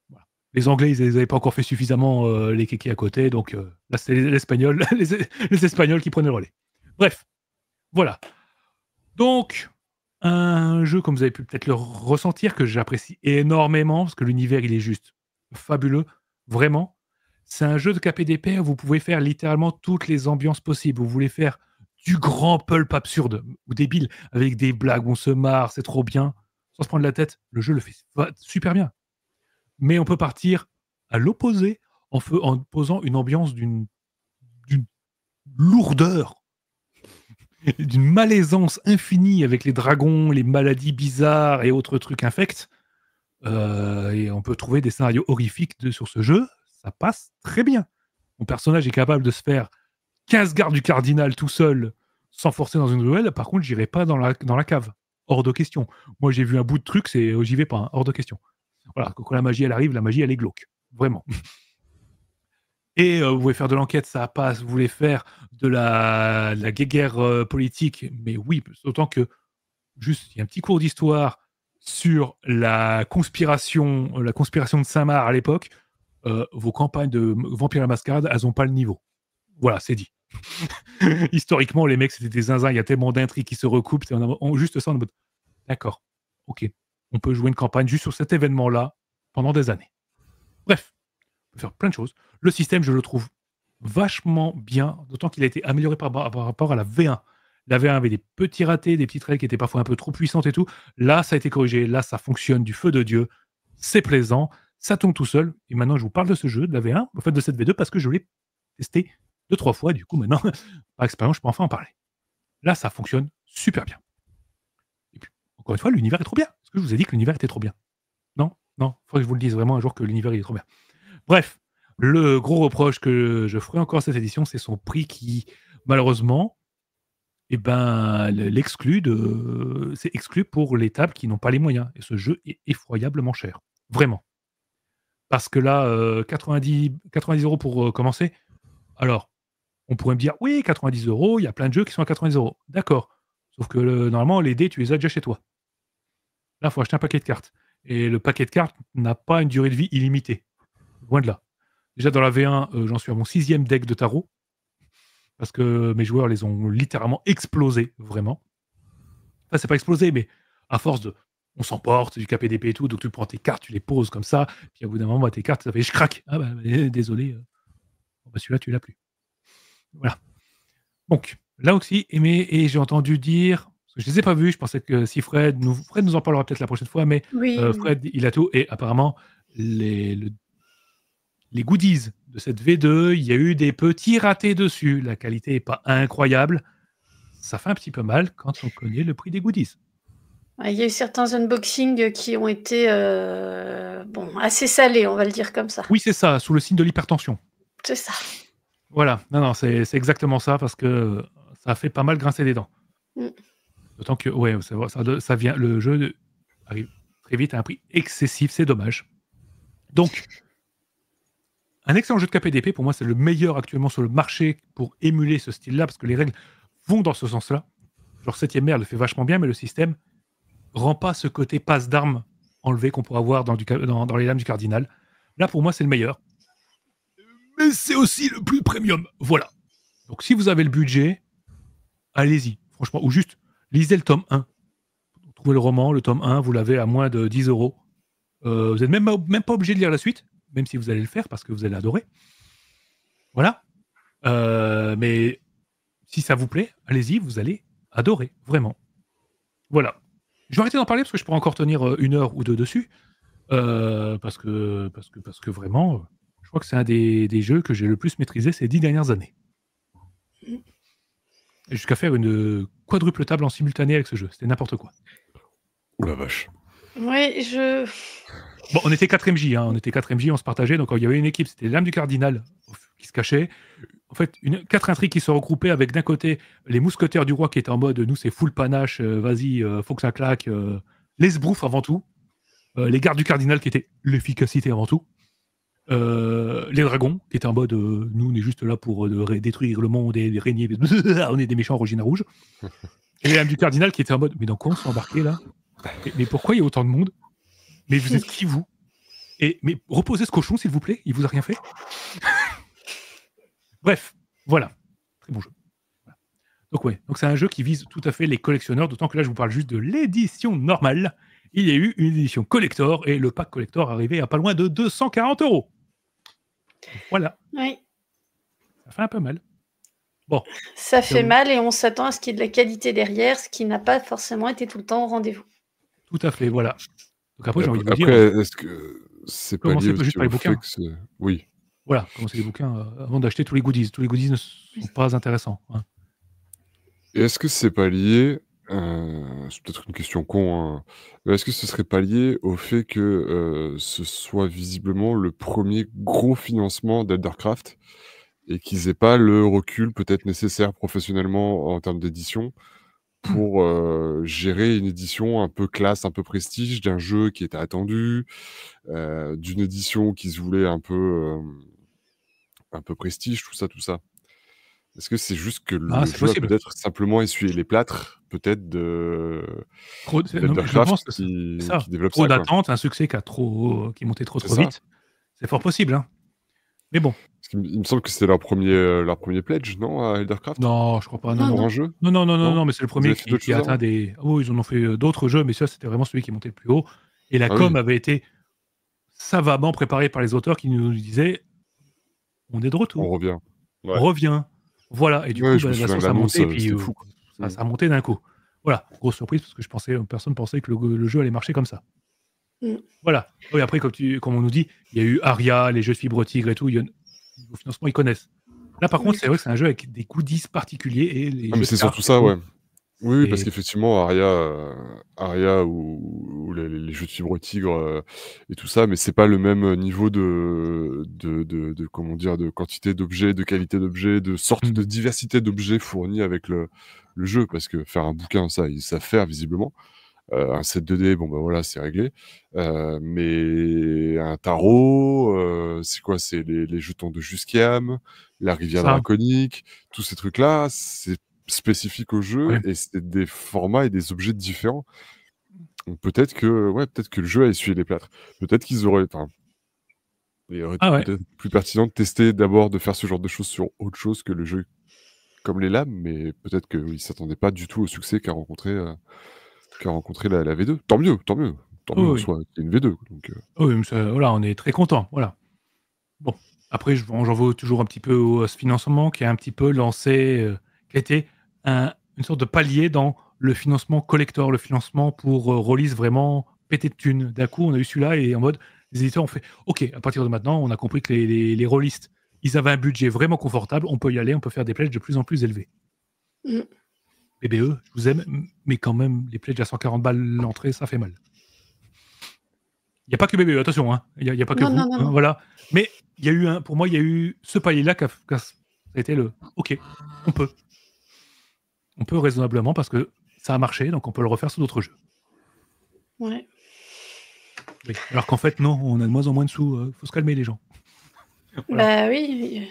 Voilà. Les Anglais, ils n'avaient pas encore fait suffisamment les kékés à côté. Donc là, c'était les Espagnols, les Espagnols qui prenaient le relais. Bref. Voilà. Donc, un jeu, comme vous avez pu peut-être le ressentir, que j'apprécie énormément, parce que l'univers, il est juste fabuleux, vraiment. C'est un jeu de KPDP où vous pouvez faire littéralement toutes les ambiances possibles. Vous voulez faire du grand pulp absurde ou débile, avec des blagues, on se marre, c'est trop bien, sans se prendre la tête. Le jeu le fait super bien. Mais on peut partir à l'opposé en posant une ambiance d'une lourdeur, d'une malaisance infinie avec les dragons, les maladies bizarres et autres trucs infects. Et on peut trouver des scénarios horrifiques sur ce jeu. Ça passe très bien. Mon personnage est capable de se faire 15 gardes du cardinal tout seul, sans forcer dans une ruelle. Par contre, j'irai pas dans la cave. Hors de question. Moi, j'ai vu un bout de truc, j'y vais pas. Hein. Hors de question. Voilà, quand la magie, elle arrive, la magie, elle est glauque. Vraiment. Et vous voulez faire de l'enquête, ça passe. Vous voulez faire de la guéguerre politique, mais oui, autant que juste, il y a un petit cours d'histoire sur la conspiration de Saint-Marc à l'époque. Vos campagnes de Vampire la Mascarade, elles n'ont pas le niveau. Voilà, c'est dit. Historiquement, les mecs, c'était des zinzins. Il y a tellement d'intrigues qui se recoupent. Juste ça, en mode, d'accord, ok. On peut jouer une campagne juste sur cet événement-là pendant des années. Bref, on peut faire plein de choses. Le système, je le trouve vachement bien, d'autant qu'il a été amélioré par rapport à la V1. La V1 avait des petits ratés, des petites règles qui étaient parfois un peu trop puissantes et tout. Là, ça a été corrigé. Là, ça fonctionne du feu de Dieu. C'est plaisant. Ça tombe tout seul. Et maintenant, je vous parle de ce jeu, de la V1, en fait de cette V2, parce que je l'ai testé 2-3 fois. Du coup, maintenant, par expérience, je peux enfin en parler. Là, ça fonctionne super bien. Et puis, encore une fois, l'univers est trop bien. Est-ce que je vous ai dit que l'univers était trop bien? Non, il faudrait que je vous le dise vraiment un jour que l'univers il est trop bien. Bref, le gros reproche que je ferai encore à cette édition, c'est son prix qui, malheureusement, l'exclut c'est exclu pour les tables qui n'ont pas les moyens. Et ce jeu est effroyablement cher. Vraiment. Parce que là, 90 € pour commencer. Alors, on pourrait me dire, oui, 90 €, il y a plein de jeux qui sont à 90 €. D'accord. Sauf que normalement, les dés, tu les as déjà chez toi. Là, il faut acheter un paquet de cartes. Et le paquet de cartes n'a pas une durée de vie illimitée. Loin de là. Déjà, dans la V1, j'en suis à mon 6e deck de tarot. Parce que mes joueurs les ont littéralement explosés, vraiment. Enfin, c'est pas explosé, mais à force de... On s'emporte, du KPDP et tout, donc tu prends tes cartes, tu les poses comme ça, puis au bout d'un moment, tes cartes, ça fait je craque. Ah bah, désolé, celui-là, tu l'as plus. Voilà. Donc, là aussi, et j'ai entendu dire, parce que je les ai pas vus, je pensais que si Fred nous en parlera peut-être la prochaine fois, mais Oui. Fred, il a tout, et apparemment, les goodies de cette V2, il y a eu des petits ratés dessus. La qualité n'est pas incroyable. Ça fait un petit peu mal quand on connaît le prix des goodies. Il y a eu certains unboxings qui ont été assez salés, on va le dire comme ça. Oui, c'est ça, sous le signe de l'hypertension. C'est ça. Voilà, non, c'est exactement ça, parce que ça a fait pas mal grincer des dents. D'autant que, ouais, ça vient, le jeu arrive très vite à un prix excessif, c'est dommage. Donc, un excellent jeu de KPDP, pour moi, c'est le meilleur actuellement sur le marché pour émuler ce style-là, parce que les règles vont dans ce sens-là. Genre, 7ème mer le fait vachement bien, mais le système rend pas ce côté passe d'armes enlevé qu'on pourrait avoir dans les lames du cardinal. Là, pour moi, c'est le meilleur. Mais c'est aussi le plus premium. Voilà. Donc, si vous avez le budget, allez-y, franchement. Ou juste, lisez le tome 1. Vous trouvez le roman, le tome 1, vous l'avez à moins de 10 €. Vous n'êtes même pas obligé de lire la suite, même si vous allez le faire, parce que vous allez adorer. Voilà. Mais si ça vous plaît, allez-y, vous allez adorer, vraiment. Voilà. Je vais arrêter d'en parler parce que je pourrais encore tenir 1 heure ou 2 dessus. Parce que vraiment, je crois que c'est un des jeux que j'ai le plus maîtrisé ces 10 dernières années. Et jusqu'à faire une quadruple table en simultané avec ce jeu. C'était n'importe quoi. Oh la vache. Oui, Bon, on était 4 MJ, hein. On était 4 MJ, on se partageait. Donc, il y avait une équipe, c'était l'âme du cardinal qui se cachait. En fait, 4 intrigues qui se regroupaient avec d'un côté les mousquetaires du roi qui étaient en mode nous, c'est full panache, vas-y, faut que ça claque. Les sbroufs avant tout. Les gardes du cardinal qui étaient l'efficacité avant tout. Les dragons qui étaient en mode nous, on est juste là pour détruire le monde et régner. On est des méchants origines rouges. Et les lames du cardinal qui étaient en mode mais dans quoi on s'est embarqué là? Mais pourquoi il y a autant de monde? Mais vous êtes qui, vous? Mais reposez ce cochon, s'il vous plaît, il vous a rien fait. Bref, voilà. Très bon jeu. Voilà. Donc ouais, donc c'est un jeu qui vise tout à fait les collectionneurs, d'autant que là je vous parle juste de l'édition normale. Il y a eu une édition collector et le pack collector arrivait à pas loin de 240 €. Voilà, Oui, ça fait un peu mal. Bon, ça fait j'avoue, mal et on s'attend à ce qu'il y ait de la qualité derrière, ce qui n'a pas forcément été tout le temps au rendez-vous. tout à fait, voilà. Donc après Et j'ai envie de vous après, dire, est-ce que c'est pas lié commencez aussi juste par au les fait bouquins. que c'est oui. Voilà, commencez les bouquins avant d'acheter tous les goodies. Tous les goodies ne sont pas intéressants, hein. Et est-ce que c'est pas lié, c'est peut-être une question con, hein, mais est-ce que ce serait pas lié au fait que, ce soit visiblement le premier gros financement d'Eldercraft et qu'ils aient pas le recul peut-être nécessaire professionnellement en termes d'édition Mmh. pour, gérer une édition un peu classe, un peu prestige d'un jeu qui était attendu, d'une édition qui se voulait un peu prestige, tout ça, tout ça? Est-ce que c'est juste que Ah, le c'est jeu a possible. peut-être simplement essuyé les plâtres, peut-être Non, mais je pense d'Eldercraft que c'est qui ça. développe Trop ça, quoi? d'attentes, un succès qui est monté C'est trop ça? vite. C'est fort possible, hein. Mais bon, Parce qu'il me semble que c'était leur premier pledge, non, à Eldercraft? non, je crois pas, non, Non, non. Pour non. un jeu? Non, non, non, non, Non? non, mais c'est le Ils premier avaient fait d'autres qui a choses atteint avant? des oh, ils en ont fait, d'autres jeux, mais ça, c'était vraiment celui qui montait le plus haut et la Ah com oui, avait été savamment préparée par les auteurs qui nous disaient: «On est de on retour, revient. on Ouais. revient». Voilà et du Ouais, coup, je me bah, la souviens de sauce a l'annonce, monté et puis, c'était fou, quoi. ça Mmh. ça a monté d'un coup. Voilà, grosse surprise parce que personne pensait que le jeu allait marcher comme ça. Mmh. Voilà. Oui, après, comme on nous dit, il y a eu Aria, les jeux de Fibre Tigre et tout, niveau financement, ils connaissent. Là, par contre, Oui. c'est vrai que c'est un jeu avec des goodies particuliers et les Ah mais jeux de c'est surtout cartes et ça, tout. ouais. Oui, oui, parce Et qu'effectivement Aria ou les jeux de Fibre Tigre, et tout ça, mais c'est pas le même, niveau de comment dire? De quantité d'objets, de qualité d'objets, de sorte mmh, de diversité d'objets fournis avec le jeu. Parce que faire un bouquin, ça, ils savent faire visiblement. Un set 2D, bon, bah, voilà, c'est réglé. Mais un tarot, c'est quoi? C'est les jetons de Jusquiam, la rivière ça, draconique, tous ces trucs-là, c'est spécifique au jeu ouais. et c'est des formats et des objets différents. Donc peut-être que ouais, peut-être que le jeu a essuyé les plâtres. Peut-être qu'ils auraient enfin, il aurait été Ah ouais. peut-être plus pertinent de tester d'abord de faire ce genre de choses sur autre chose que le jeu comme les lames, mais peut-être qu'ils s'attendaient pas du tout au succès qu'a rencontré la V2. Tant Oui, mieux en oui. soi, c'est une V2 donc Oui, mais ça voilà, on est très contents, voilà. Bon, après j'en veux toujours un petit peu au à ce financement qui a un petit peu lancé, qui a été une sorte de palier dans le financement collector, le financement pour, release vraiment pété de thunes. D'un coup, on a eu celui-là et en mode les éditeurs ont fait: «OK, à partir de maintenant, on a compris que les rôlistes, ils avaient un budget vraiment confortable, on peut y aller, on peut faire des pledges de plus en plus élevés». Mmh. BBE, je vous aime, mais quand même, les pledges à 140 balles l'entrée, ça fait mal. Il y a pas que BBE, attention, hein, il y a pas que Non, non, vous, non, hein, non. voilà. Mais il y a eu pour moi, il y a eu ce palier-là ça a été le OK, on peut. On peut raisonnablement parce que ça a marché, donc on peut le refaire sur d'autres jeux. Ouais. Oui. Alors qu'en fait, non, on a de moins en moins de sous, faut se calmer les gens. Voilà, Bah oui,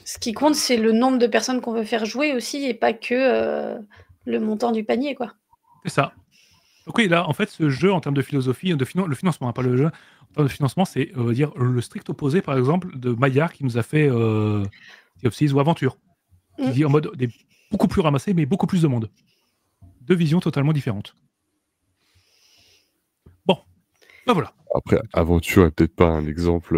ce qui compte, c'est le nombre de personnes qu'on veut faire jouer aussi et pas que, le montant du panier, quoi. c'est ça. Donc oui, là, en fait, ce jeu en termes de philosophie, le financement, hein, pas le jeu. En termes de financement, c'est, on va dire, le strict opposé, par exemple, de Maillard qui nous a fait, Sea of Thieves ou Aventure, qui Mmh. dit en mode des beaucoup plus ramassé, mais beaucoup plus de monde. 2 visions totalement différentes. Bon, bah, voilà. après Aventure est peut-être pas un exemple,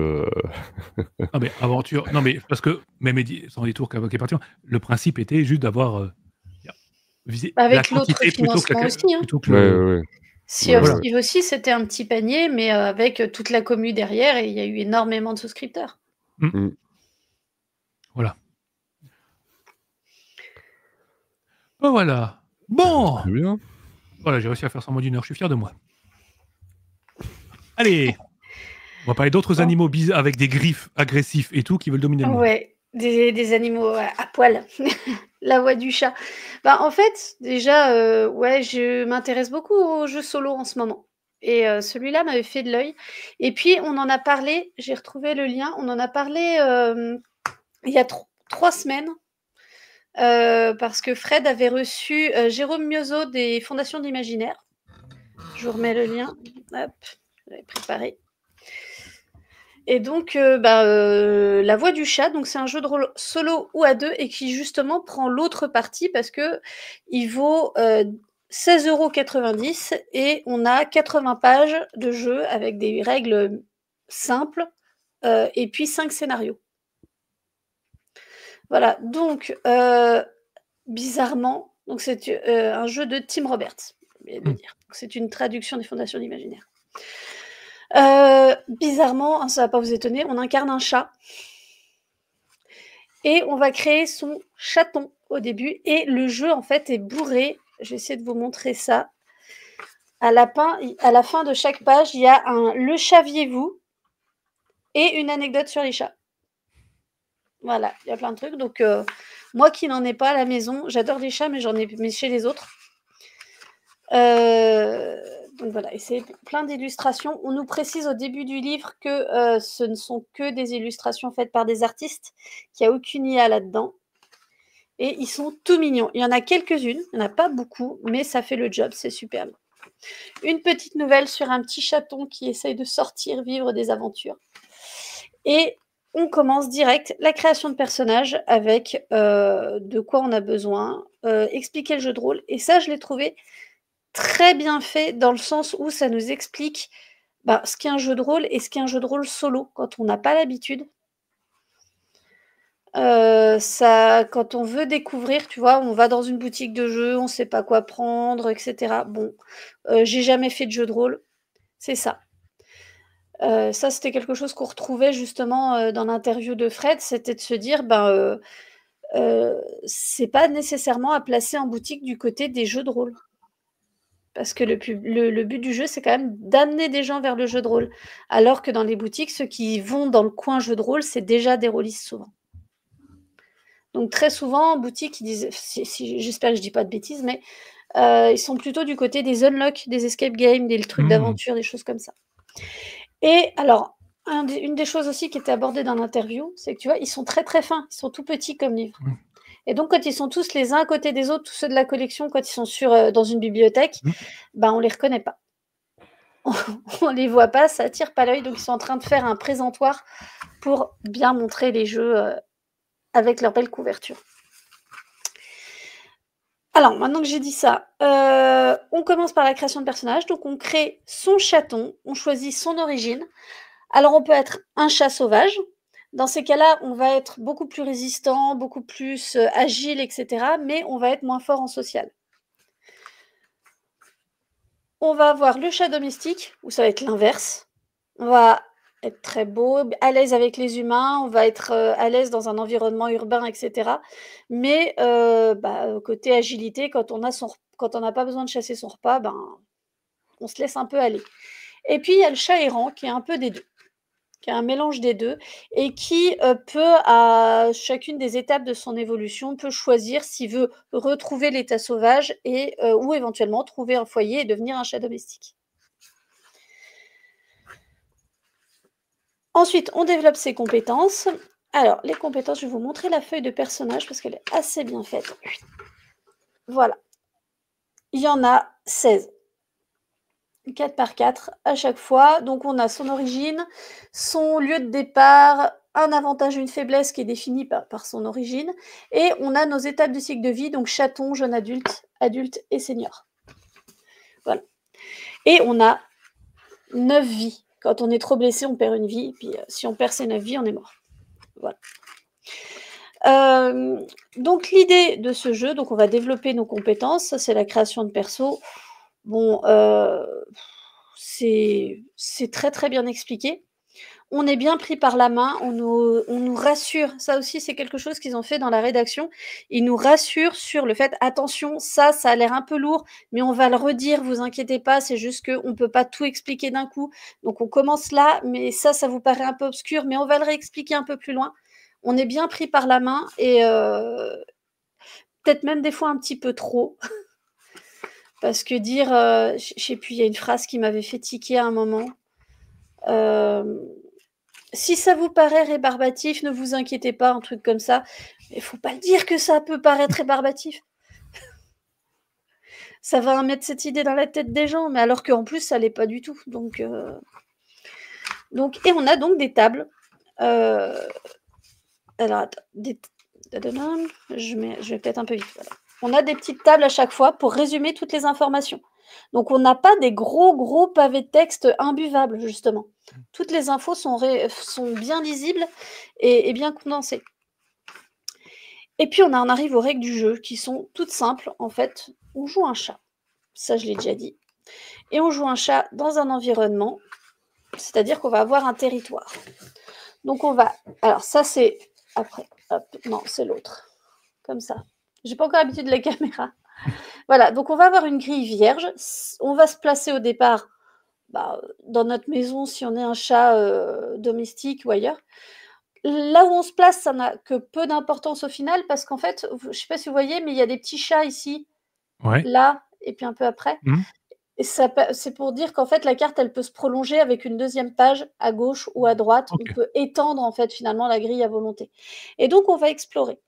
Non mais Aventure non mais parce que même sans détour qu'Avocat Partir, le principe était juste d'avoir, viser la Avec l'autre quantité financement aussi, hein. plutôt que ouais, le ouais, ouais. Sea Ouais, of ouais. voilà, Thieves aussi, c'était un petit panier, mais avec, toute la commu derrière et il y a eu énormément de souscripteurs. mmh, Mmh. voilà. Bah, voilà. Bon! Très bien. Voilà, j'ai réussi à faire ça en moins d'1 heure, je suis fier de moi. Allez, on va parler d'autres Bon. animaux avec des griffes agressifs et tout qui veulent dominer le monde. Ouais, des animaux à poil. La voix du chat. Bah, en fait, déjà, ouais, je m'intéresse beaucoup aux jeux solo en ce moment et celui-là m'avait fait de l'œil et puis on en a parlé, j'ai retrouvé le lien, on en a parlé, il y a 3 semaines, parce que Fred avait reçu, Jérôme Miozzo des Fondations de l'Imaginaire. Je vous remets le lien. Hop, je l'avais préparé Et donc, La Voix du Chat, donc c'est un jeu de rôle solo ou à deux et qui justement prend l'autre partie parce que il vaut 16,90 € et on a 80 pages de jeu avec des règles simples et puis 5 scénarios. Voilà, donc bizarrement, donc c'est un jeu de Tim Roberts, j'ai oublié de dire. C'est une traduction des Fondations de l'Imaginaire. Bizarrement, hein, ça va pas vous étonner, on incarne un chat. Et on va créer son chaton au début. Et le jeu, en fait, est bourré. Je vais essayer de vous montrer ça. À la fin de chaque page, il y a un « Le saviez-vous » et une anecdote sur les chats. Voilà, il y a plein de trucs. Donc, moi qui n'en ai pas à la maison, j'adore les chats, mais j'en ai mais chez les autres. Donc voilà, et c'est plein d'illustrations. On nous précise au début du livre que ce ne sont que des illustrations faites par des artistes, qu'il n'y a aucune IA là-dedans. Et ils sont tout mignons. Il y en a quelques-unes, il n'y en a pas beaucoup, mais ça fait le job, c'est superbe. Une petite nouvelle sur un petit chaton qui essaye de sortir, vivre des aventures. Et on commence direct la création de personnages avec de quoi on a besoin, expliquer le jeu de rôle. Et ça, je l'ai trouvé très bien fait dans le sens où ça nous explique ce qu'est un jeu de rôle et ce qu'est un jeu de rôle solo quand on n'a pas l'habitude. Quand on veut découvrir, tu vois, on va dans une boutique de jeux, on ne sait pas quoi prendre, etc. Bon, j'ai jamais fait de jeu de rôle, c'est ça. Ça, c'était quelque chose qu'on retrouvait justement dans l'interview de Fred, c'était de se dire, c'est pas nécessairement à placer en boutique du côté des jeux de rôle. Parce que le but du jeu, c'est quand même d'amener des gens vers le jeu de rôle. Alors que dans les boutiques, ceux qui vont dans le coin jeu de rôle, c'est déjà des rôlistes souvent. Donc très souvent, en boutique, ils disent, j'espère que je dis pas de bêtises, mais ils sont plutôt du côté des unlock, des escape games, des trucs d'aventure, des choses comme ça. Et alors, une des choses aussi qui était abordée dans l'interview, c'est que tu vois, ils sont très très fins, ils sont tout petits comme livres. Et donc, quand ils sont tous les uns à côté des autres, tous ceux de la collection, quand ils sont dans une bibliothèque, on les reconnaît pas. On les voit pas, ça attire pas l'œil, donc ils sont en train de faire un présentoir pour bien montrer les jeux avec leur belle couverture. Alors, maintenant que j'ai dit ça, on commence par la création de personnages. Donc, on crée son chaton, on choisit son origine. Alors, on peut être un chat sauvage. Dans ces cas-là, on va être beaucoup plus résistant, beaucoup plus agile, etc. Mais on va être moins fort en social. On va avoir le chat domestique, où ça va être l'inverse. On va être très beau, à l'aise avec les humains, on va être à l'aise dans un environnement urbain, etc. Mais côté agilité, quand on n'a pas besoin de chasser son repas, on se laisse un peu aller. Et puis, il y a le chat errant qui est un peu des deux, qui est un mélange des deux, et qui peut, à chacune des étapes de son évolution, peut choisir s'il veut retrouver l'état sauvage ou éventuellement trouver un foyer et devenir un chat domestique. Ensuite, on développe ses compétences. Alors, les compétences, je vais vous montrer la feuille de personnage parce qu'elle est assez bien faite. Voilà. Il y en a 16. 4 par 4 à chaque fois. Donc, on a son origine, son lieu de départ, un avantage et une faiblesse qui est défini par son origine. Et on a nos étapes du cycle de vie, donc chaton, jeune adulte, adulte et senior. Voilà. Et on a 9 vies. Quand on est trop blessé, on perd une vie. Et puis, si on perd ses 9 vies, on est mort. Voilà. Donc, l'idée de ce jeu, donc on va développer nos compétences. Ça, c'est la création de perso. Bon, c'est très, très bien expliqué. On est bien pris par la main, on nous rassure. Ça aussi, c'est quelque chose qu'ils ont fait dans la rédaction. Ils nous rassurent sur le fait, attention, ça a l'air un peu lourd, mais on va le redire, vous inquiétez pas, c'est juste qu'on ne peut pas tout expliquer d'un coup. Donc, on commence là, mais ça vous paraît un peu obscur, mais on va le réexpliquer un peu plus loin. On est bien pris par la main et peut-être même des fois un petit peu trop. Parce que dire, je sais plus, il y a une phrase qui m'avait fait tiquer à un moment. Si ça vous paraît rébarbatif, ne vous inquiétez pas, un truc comme ça. Mais il faut pas le dire que ça peut paraître rébarbatif. Ça va mettre cette idée dans la tête des gens, mais alors qu'en plus, ça l'est pas du tout. Donc, Donc, et on a donc des tables. Alors, attends, je vais peut-être un peu vite. Voilà. On a des petites tables à chaque fois pour résumer toutes les informations. Donc, on n'a pas des gros pavés de texte imbuvables, justement. Toutes les infos sont bien lisibles et bien condensées. Et puis, on arrive aux règles du jeu qui sont toutes simples. En fait, on joue un chat. Ça, je l'ai déjà dit. Et on joue un chat dans un environnement, c'est-à-dire qu'on va avoir un territoire. Donc, on va... Alors, ça, c'est... Après. Hop, non, c'est l'autre. Comme ça. J'ai pas encore l'habitude de la caméra. Voilà, donc on va avoir une grille vierge. On va se placer au départ dans notre maison si on est un chat domestique ou ailleurs. Là où on se place, ça n'a que peu d'importance au final parce qu'en fait, je ne sais pas si vous voyez, mais il y a des petits chats ici, là, et puis un peu après. Et c'est pour dire qu'en fait, la carte, elle peut se prolonger avec une deuxième page à gauche ou à droite. On peut étendre en fait finalement la grille à volonté. Et donc, on va explorer.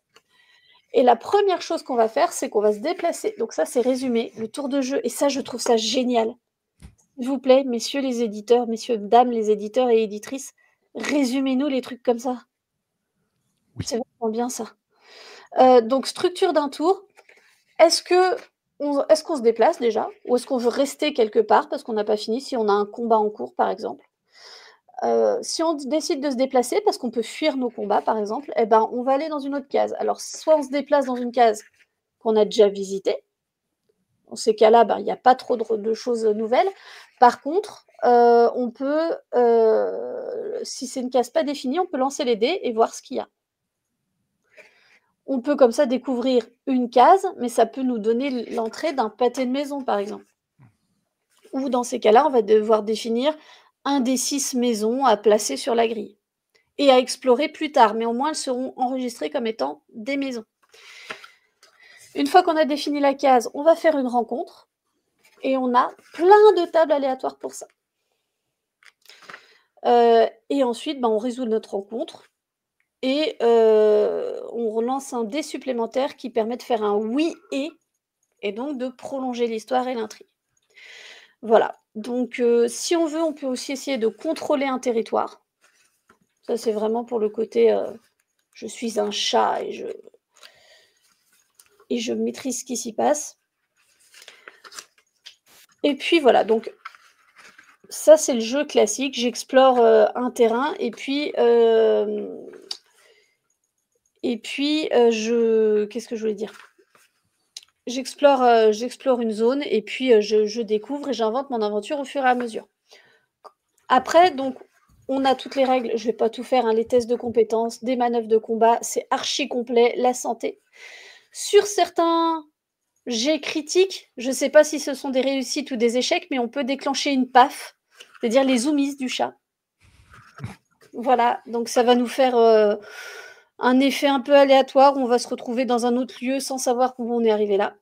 Et la première chose qu'on va faire, c'est qu'on va se déplacer. Donc ça, c'est résumé, le tour de jeu. Et ça, je trouve ça génial. S'il vous plaît, messieurs les éditeurs, messieurs, dames les éditeurs et éditrices, résumez-nous les trucs comme ça. Oui. C'est vraiment bien ça. Donc, structure d'un tour. Est-ce qu'on se déplace déjà? Ou est-ce qu'on veut rester quelque part parce qu'on n'a pas fini, si on a un combat en cours, par exemple? Si on décide de se déplacer parce qu'on peut fuir nos combats, par exemple, eh ben, on va aller dans une autre case. Alors, soit on se déplace dans une case qu'on a déjà visitée. Dans ces cas-là, il n'y a pas trop de choses nouvelles. Par contre, on peut, si c'est une case pas définie, on peut lancer les dés et voir ce qu'il y a. On peut comme ça découvrir une case, mais ça peut nous donner l'entrée d'un pâté de maison, par exemple. Ou dans ces cas-là, on va devoir définir un des 6 maisons à placer sur la grille et à explorer plus tard, mais au moins elles seront enregistrées comme étant des maisons. Une fois qu'on a défini la case, on va faire une rencontre et on a plein de tables aléatoires pour ça. Et ensuite, on résout notre rencontre et on relance un dé supplémentaire qui permet de faire un oui et donc de prolonger l'histoire et l'intrigue. Voilà, donc si on veut, on peut aussi essayer de contrôler un territoire. Ça, c'est vraiment pour le côté je suis un chat et je maîtrise ce qui s'y passe. Et puis voilà, donc ça, c'est le jeu classique. J'explore un terrain et puis qu'est-ce que je voulais dire? J'explore une zone et puis je découvre et j'invente mon aventure au fur et à mesure. Après, donc, on a toutes les règles. Je ne vais pas tout faire, hein, les tests de compétences, des manœuvres de combat, c'est archi complet, la santé. Sur certains jets critiques, je ne sais pas si ce sont des réussites ou des échecs, mais on peut déclencher une PAF, c'est-à-dire les zoomies du chat. Voilà, donc ça va nous faire un effet un peu aléatoire où on va se retrouver dans un autre lieu sans savoir comment on est arrivé là.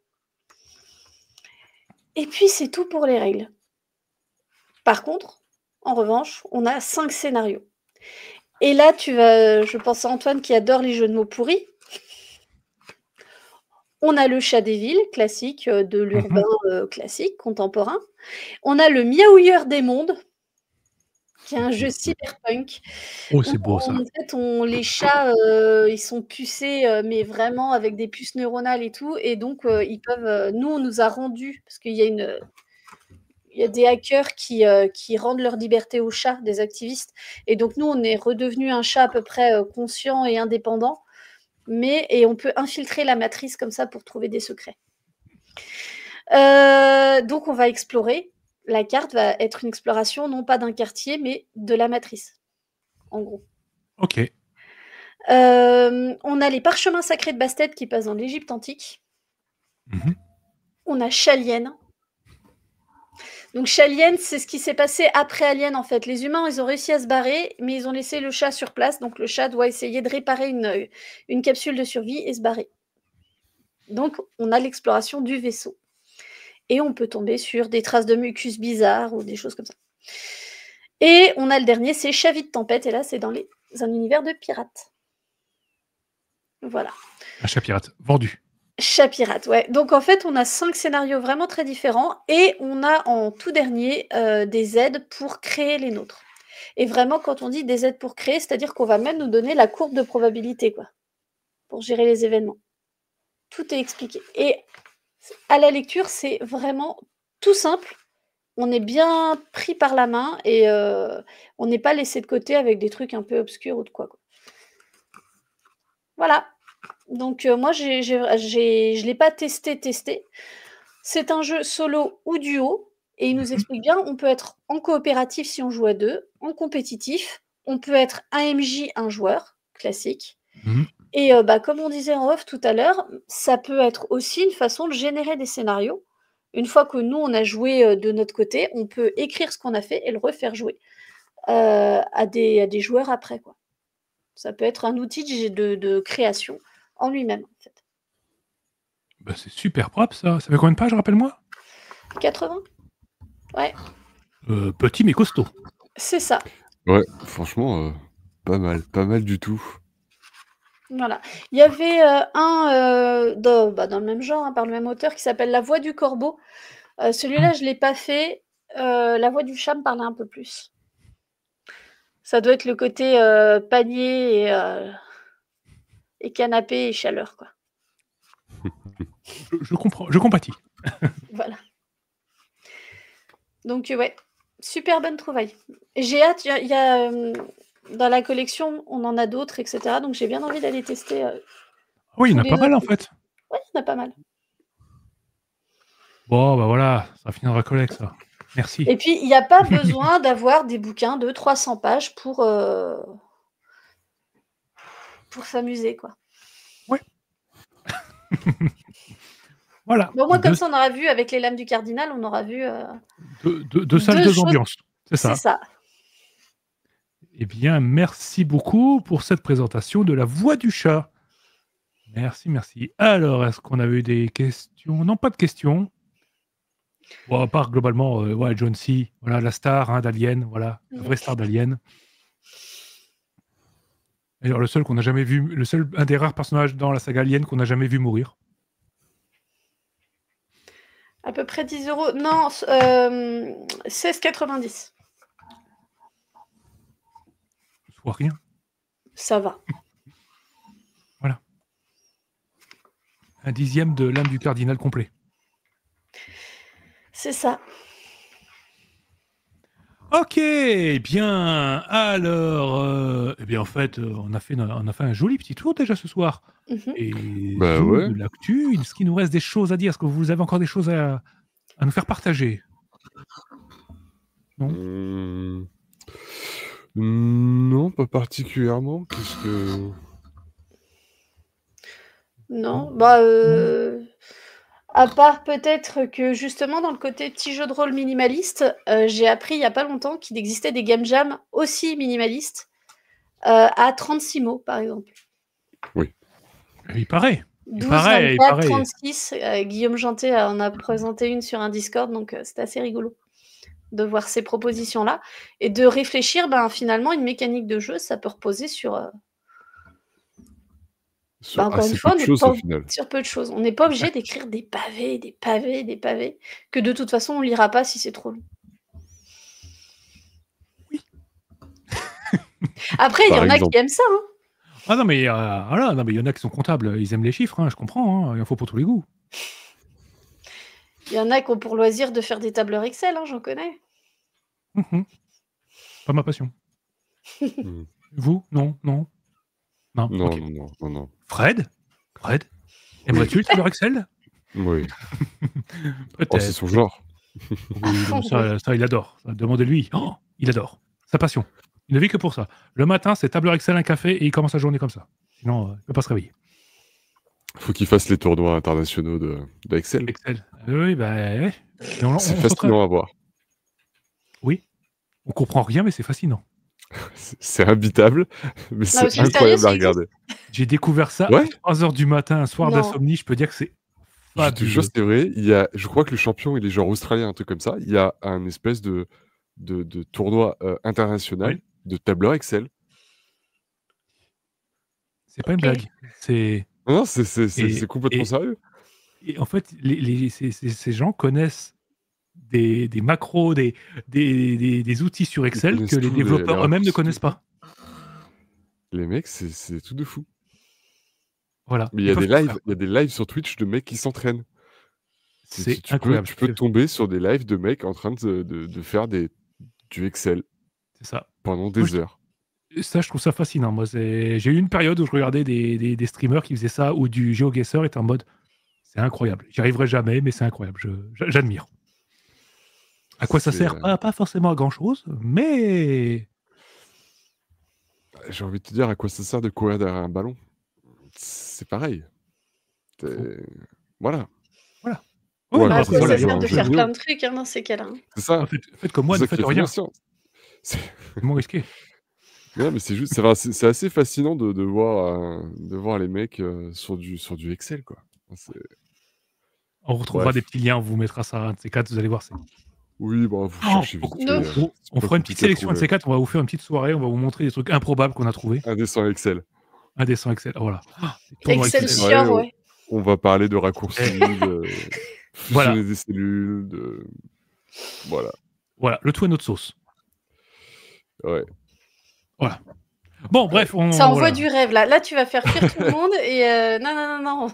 Et puis, c'est tout pour les règles. Par contre, en revanche, on a 5 scénarios. Et là, je pense à Antoine qui adore les jeux de mots pourris. On a le chat des villes, classique, de l'urbain classique, contemporain. On a le miaouilleur des mondes, qui est un jeu cyberpunk. Oh, c'est beau ça. En fait, les chats, ils sont pucés, mais vraiment avec des puces neuronales et tout. Et donc, ils peuvent. Nous, on nous a rendu, parce qu'il y a des hackers qui rendent leur liberté aux chats, des activistes. Et donc, nous, on est redevenu un chat à peu près conscient et indépendant. Et on peut infiltrer la matrice comme ça pour trouver des secrets. Donc, on va explorer. La carte va être une exploration, non pas d'un quartier, mais de la matrice, en gros. Ok. On a les parchemins sacrés de Bastet qui passent dans l'Égypte antique. On a Chalien. Donc Chalien, c'est ce qui s'est passé après Alien en fait. Les humains, ils ont réussi à se barrer, mais ils ont laissé le chat sur place. Donc le chat doit essayer de réparer une capsule de survie et se barrer. Donc on a l'exploration du vaisseau. Et on peut tomber sur des traces de mucus bizarres ou des choses comme ça. Et on a le dernier, c'est Chavie de tempête. Et là, c'est dans un univers de pirates. Voilà. Un chat pirate, vendu. Chat pirate, ouais. Donc en fait, on a 5 scénarios vraiment très différents et on a en tout dernier des aides pour créer les nôtres. Et vraiment, quand on dit des aides pour créer, c'est-à-dire qu'on va même nous donner la courbe de probabilité, quoi, pour gérer les événements. Tout est expliqué. Et à la lecture, c'est vraiment tout simple. On est bien pris par la main et on n'est pas laissé de côté avec des trucs un peu obscurs ou de quoi. Voilà. Donc moi, je l'ai pas testé. C'est un jeu solo ou duo et il nous explique bien, on peut être en coopératif si on joue à 2, en compétitif, on peut être un MJ, un joueur, classique. Mhm. Et comme on disait en off tout à l'heure, ça peut être aussi une façon de générer des scénarios. Une fois que nous, on a joué de notre côté, on peut écrire ce qu'on a fait et le refaire jouer à des joueurs après, quoi. Ça peut être un outil de création en lui-même, en fait. Bah, c'est super propre, ça. Ça fait combien de pages, rappelle-moi? 80? Ouais, Petit mais costaud. c'est ça. Ouais, franchement, pas mal du tout. Voilà. Il y avait dans le même genre, par le même auteur, qui s'appelle La Voix du Corbeau. Celui-là, je ne l'ai pas fait. La Voix du Chat me parlait un peu plus. Ça doit être le côté panier et canapé et chaleur, quoi. Je comprends, je compatis. Voilà. Donc, ouais, super bonne trouvaille. J'ai hâte, il y a dans la collection, on en a d'autres, etc. Donc, j'ai bien envie d'aller tester. Oui, il y en tous a pas les mal, en autres. fait. Ouais, il y en a pas mal. Bon, bah voilà, ça finit dans la collecte, ça. Merci. Et puis, il n'y a pas besoin d'avoir des bouquins de 300 pages pour s'amuser, quoi. Ouais. Voilà. Bon, moi, comme ça, on aura vu, avec les lames du cardinal, on aura vu... deux salles, deux ambiances. C'est ça. C'est ça. Eh bien, merci beaucoup pour cette présentation de La Voix du Chat. Merci, merci. Alors, est-ce qu'on avait eu des questions? Non, pas de questions. Bon, à part globalement, ouais, John C., voilà, la star d'Alien, voilà, la vraie star d'Alien. D'ailleurs, le seul qu'on n'a jamais vu, un des rares personnages dans la saga Alien qu'on n'a jamais vu mourir. À peu près 10 €. Non, 16,90. Soit rien. Ça va. Voilà. Un dixième de l'âme du cardinal complet. C'est ça. Ok, bien. Alors, eh bien, en fait, on a fait un joli petit tour déjà ce soir. Et Bah zoom ouais. de l'actu. Est-ce qu'il nous reste des choses à dire? Est-ce que vous avez encore des choses à nous faire partager? Non. Non, pas particulièrement. Qu'est-ce que... Non, bah, à part peut-être que justement dans le côté petit jeu de rôle minimaliste, j'ai appris il y a pas longtemps qu'il existait des game jams aussi minimalistes, à 36 mots par exemple. Oui. Il paraît. 12, paraît, 24, 36, Guillaume Janté en a présenté une sur un Discord, donc c'était assez rigolo de voir ces propositions-là et de réfléchir, finalement une mécanique de jeu, ça peut reposer sur, encore une fois, on n'est pas sur peu de choses. On n'est pas obligé d'écrire des pavés, des pavés, des pavés, que de toute façon on lira pas si c'est trop long. Oui. Après, il y en a qui aiment ça. Hein. Ah non, mais voilà, non, mais il y en a qui sont comptables, ils aiment les chiffres, hein, je comprends, hein, il en faut pour tous les goûts. Il y en a qui ont pour loisir de faire des tableurs Excel, hein, j'en connais. Pas ma passion. Vous? Non, non. Non, non, okay. non. Fred, aimerais-tu le tableur Excel? Oui. Peut-être. Oh, c'est son genre. Oui, ça, il adore. Demandez-lui. Oh, il adore. Sa passion. Il ne vit que pour ça. Le matin, c'est tableur Excel, un café, et il commence sa journée comme ça. Sinon, il ne peut pas se réveiller. Faut qu'il fasse les tournois internationaux d'Excel. Excel. Oui, ouais. C'est fascinant à voir. Oui. On comprend rien, mais c'est fascinant. C'est imbitable, mais c'est incroyable à regarder. J'ai découvert ça à 3h du matin, un soir d'insomnie. Je peux dire que c'est fabuleux. Je te jure, c'est vrai. Je crois que le champion, il est genre australien, un truc comme ça. Il y a un espèce de tournoi international de tableur Excel. C'est pas une blague. Non, c'est complètement sérieux. Et en fait, ces gens connaissent des macros, des outils sur Excel connaissent que les tout, les développeurs eux-mêmes ne raccourcis, connaissent pas. Les mecs, c'est des trucs de fou. Voilà, Mais il y ils a peuvent des tout lives faire, il y a des lives sur Twitch de mecs qui s'entraînent. c'est incroyable. Tu peux tomber sur des lives de mecs en train de faire du Excel C'est ça. pendant Moi, des heures. Ça, je trouve ça fascinant. Moi, j'ai eu une période où je regardais des streamers qui faisaient ça, ou du GeoGuessr était en mode, c'est incroyable. J'y arriverai jamais, mais c'est incroyable. J'admire. À quoi ça C'est, sert? Pas forcément à grand-chose, mais j'ai envie de te dire, à quoi ça sert de courir derrière un ballon? C'est pareil. Faux. Voilà. Voilà. Ouais, Bah, non, à c'est quoi ça, ça je sert vois, de je faire vois. plein de trucs hein, dans ces cas-là. C'est ça. Faites comme moi, C'est ne ça qui faites est fou dans rien. la science. C'est C'est moins risqué. non, mais c'est juste, c'est assez fascinant de voir les mecs sur du Excel, quoi. C'est... On retrouvera des Bref. petits liens, on vous mettra ça, un de ces quatre, vous allez voir. Oui, bon, vous Oh, cherchez vite non. fait. on fera une petite sélection de ces quatre, on va vous faire une petite soirée, on va vous montrer des trucs improbables qu'on a trouvés. Un dessin Excel. Un dessin Excel, voilà. Excelsior, ouais. On va parler de raccourcis, de Voilà. fusionner des cellules, de... Voilà. Voilà, le tout à notre sauce. Ouais. Voilà. Bon, bref, Ça envoie voilà. du rêve, là. Là, tu vas faire fuir tout le monde et... Non.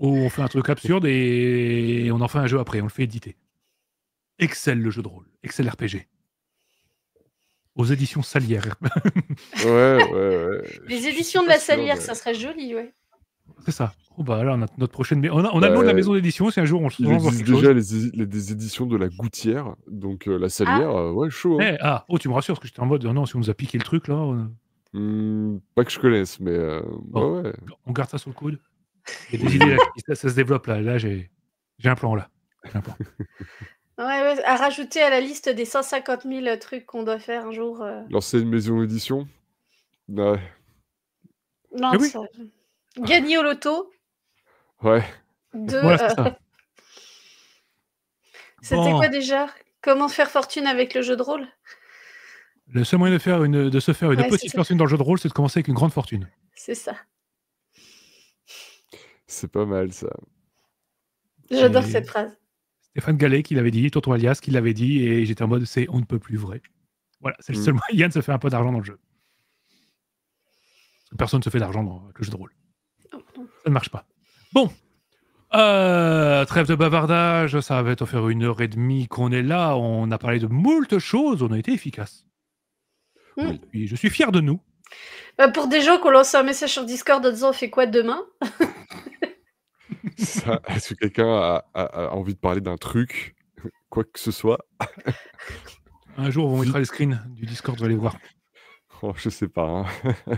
On fait un truc absurde et on en fait un jeu après, on le fait éditer. Excel, le jeu de rôle. Excel RPG. Aux éditions Salière. Ouais. Les éditions de la Salière, ça serait joli, ouais. C'est ça. Oh bah là, on a notre prochaine... On a le nom de la maison d'édition, si un jour on se Il lance dans existe quelque déjà chose. des éditions de la Gouttière, donc la Salière, ouais, chaud. Hein. Tu me rassures, parce que j'étais en mode, non, si on nous a piqué le truc, là... Pas que je connaisse, mais Bon, ouais. On garde ça sous le coude. Il y a des idées, là, ça se développe, là. Là, j'ai un plan, là. J'ai un plan. Ouais, à rajouter à la liste des 150 000 trucs qu'on doit faire un jour. Lancer une maison d'édition. Ouais. Non, oui. ça... Gagner au loto. Ouais. Voilà, c'est ça. C'était quoi déjà? Comment faire fortune avec le jeu de rôle? Le seul moyen de se faire une petite fortune dans le jeu de rôle, c'est de commencer avec une grande fortune. C'est ça. C'est pas mal, ça. J'adore cette phrase. Stéphane Gallet qui l'avait dit, Tonton Alias qui l'avait dit, et j'étais en mode, c'est on ne peut plus vrai. Voilà, c'est le seul moyen de se faire un peu d'argent dans le jeu. Parce que personne ne se fait d'argent avec le jeu de rôle. Oh, non. Ça ne marche pas. Bon. Trêve de bavardage, ça va être faire 1h30 qu'on est là, on a parlé de moult choses, on a été efficace. Oui, je suis fier de nous. Pour des gens qui ont lancé un message sur Discord en disant on fait quoi demain? Ça, est-ce que quelqu'un a envie de parler d'un truc, quoi que ce soit? Un jour, on mettra les screens du Discord, vous allez voir. Oh, je sais pas. Hein.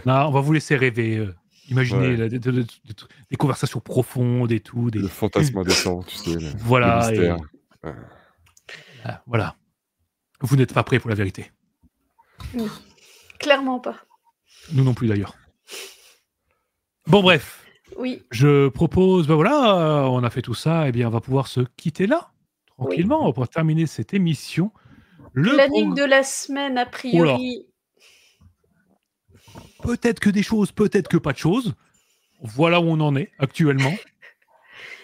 Non, on va vous laisser rêver. Imaginez des conversations profondes et tout. Le fantasme indécent, tu sais. Voilà. Le mystère. Voilà. Vous n'êtes pas prêts pour la vérité. Clairement pas. Nous non plus d'ailleurs. Bon, bref. Oui. Je propose, voilà, on a fait tout ça, et bien on va pouvoir se quitter là, tranquillement, on va pouvoir terminer cette émission. Planning de la semaine, a priori. Peut-être que des choses, peut-être que pas de choses. Voilà où on en est actuellement.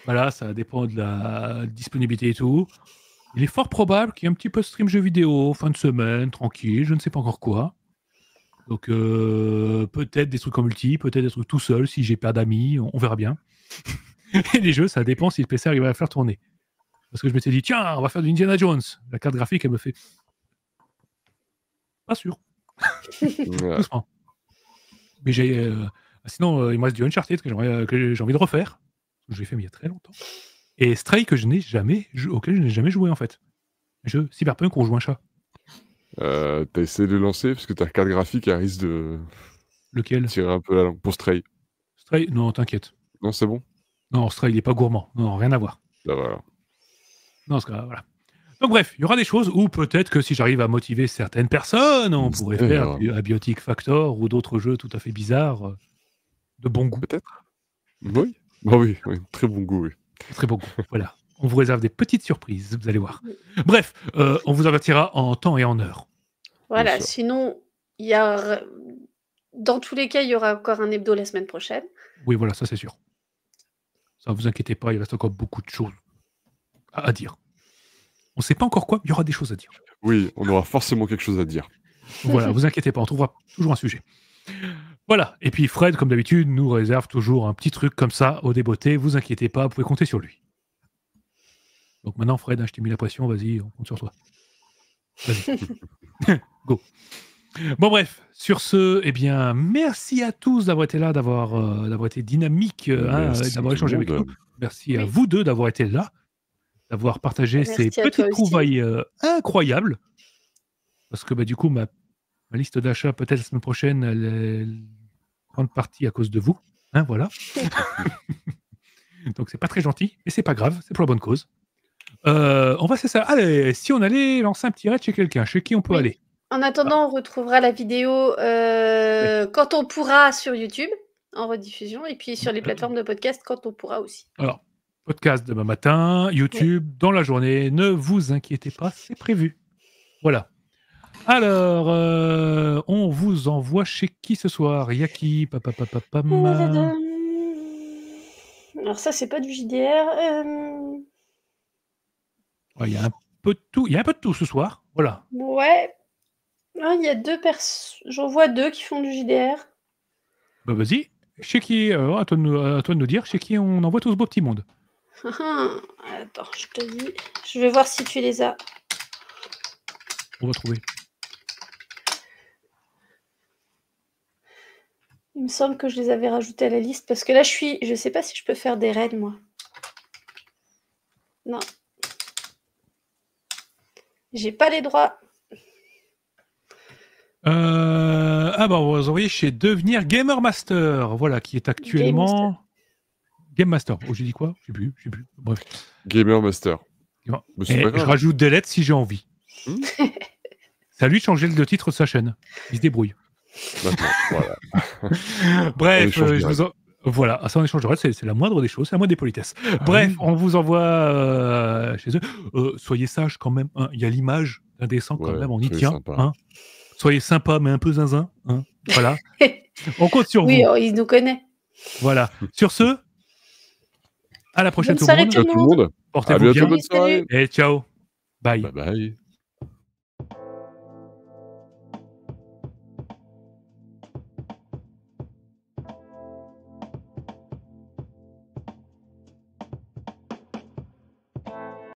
Voilà, ça dépend de la disponibilité et tout. Il est fort probable qu'il y ait un petit peu de stream jeux vidéo, fin de semaine, tranquille, je ne sais pas encore quoi. Donc peut-être des trucs en multi, peut-être des trucs tout seul, si j'ai pas d'amis, on verra bien. Et les jeux, ça dépend si le PC arrive à faire tourner. Parce que je m'étais dit, tiens, on va faire du Indiana Jones. La carte graphique, elle me fait... Pas sûr. Doucement. Mais sinon, il me reste du Uncharted que j'ai envie de refaire. Je l'ai fait mais il y a très longtemps. Et Stray auquel je n'ai jamais joué en fait. Jeu Cyberpunk où on joue un chat. T'as essayé de le lancer parce que ta carte graphique elle risque de... Lequel? Tirer un peu la langue. Pour Stray. Stray? Non, t'inquiète. Non, c'est bon? Non, Stray, il est pas gourmand. Non, rien à voir. Là, voilà. Non, voilà. Donc bref, il y aura des choses où peut-être que si j'arrive à motiver certaines personnes, on pourrait faire un Biotic Factor ou d'autres jeux tout à fait bizarres de bon goût. Peut-être. Oui. Bah oui, très bon goût, oui. Très bon goût, voilà. On vous réserve des petites surprises, vous allez voir. Bref, on vous avertira en temps et en heure. Voilà, sinon, il y a... Dans tous les cas, il y aura encore un hebdo la semaine prochaine. Oui, voilà, ça c'est sûr. Ça, vous inquiétez pas, il reste encore beaucoup de choses à dire. On ne sait pas encore quoi, mais il y aura des choses à dire. Oui, on aura forcément quelque chose à dire. Voilà, vous inquiétez pas, on trouvera toujours un sujet. Voilà, et puis Fred, comme d'habitude, nous réserve toujours un petit truc comme ça au débeauté. Vous inquiétez pas, vous pouvez compter sur lui. Donc maintenant, Fred, je t'ai mis la pression, vas-y, on compte sur toi. Vas-y. Go. Bon bref, sur ce, eh bien, merci à tous d'avoir été là, d'avoir été dynamique, d'avoir échangé avec nous. Merci à vous deux d'avoir été là, d'avoir partagé ces petites trouvailles incroyables. Parce que du coup, ma liste d'achat, peut-être la semaine prochaine, elle est grande partie à cause de vous. Hein, voilà. Donc c'est pas très gentil, mais c'est pas grave, c'est pour la bonne cause. On va faire ça. Allez, si on allait lancer un petit raid chez quelqu'un, chez qui on peut aller? En attendant, on retrouvera la vidéo quand on pourra sur YouTube, en rediffusion, et puis sur les plateformes de podcast quand on pourra aussi. Alors, podcast demain matin, YouTube dans la journée. Ne vous inquiétez pas, c'est prévu. Voilà. Alors, on vous envoie chez qui ce soir? Yaki, Alors ça, c'est pas du JDR. Il y a un peu de tout. Il y a un peu de tout ce soir. Voilà. Ouais. Il y a deux personnes. J'en vois deux qui font du JDR. Bah vas-y. Chez qui à toi de nous dire chez qui on envoie tout ce beau petit monde. Attends, je te dis. Je vais voir si tu les as. On va trouver. Il me semble que je les avais rajoutés à la liste parce que là, je sais pas si je peux faire des raids, moi. Non. J'ai pas les droits. On va vous envoyer chez Devenir Gamer Master, voilà, qui est actuellement Game Master. Oh, j'ai dit quoi? Je sais plus. Bref. Gamer Master. Et je rajoute des lettres si j'ai envie. C'est à lui de changer le titre de sa chaîne. Il se débrouille. Voilà. Bref, voilà, ça en échange de reste, c'est la moindre des choses, c'est la moindre des politesses. Bref, on vous envoie chez eux. Soyez sages quand même, hein. Il y a l'image d'indécent quand même, on y tient. Hein. Soyez sympa, mais un peu zinzin. Hein. Voilà. On compte sur vous. Oui, il nous connaît. Voilà. Sur ce, à la prochaine tout le monde. Portez-vous bien. Bonne soirée. Et ciao. Bye. Bye.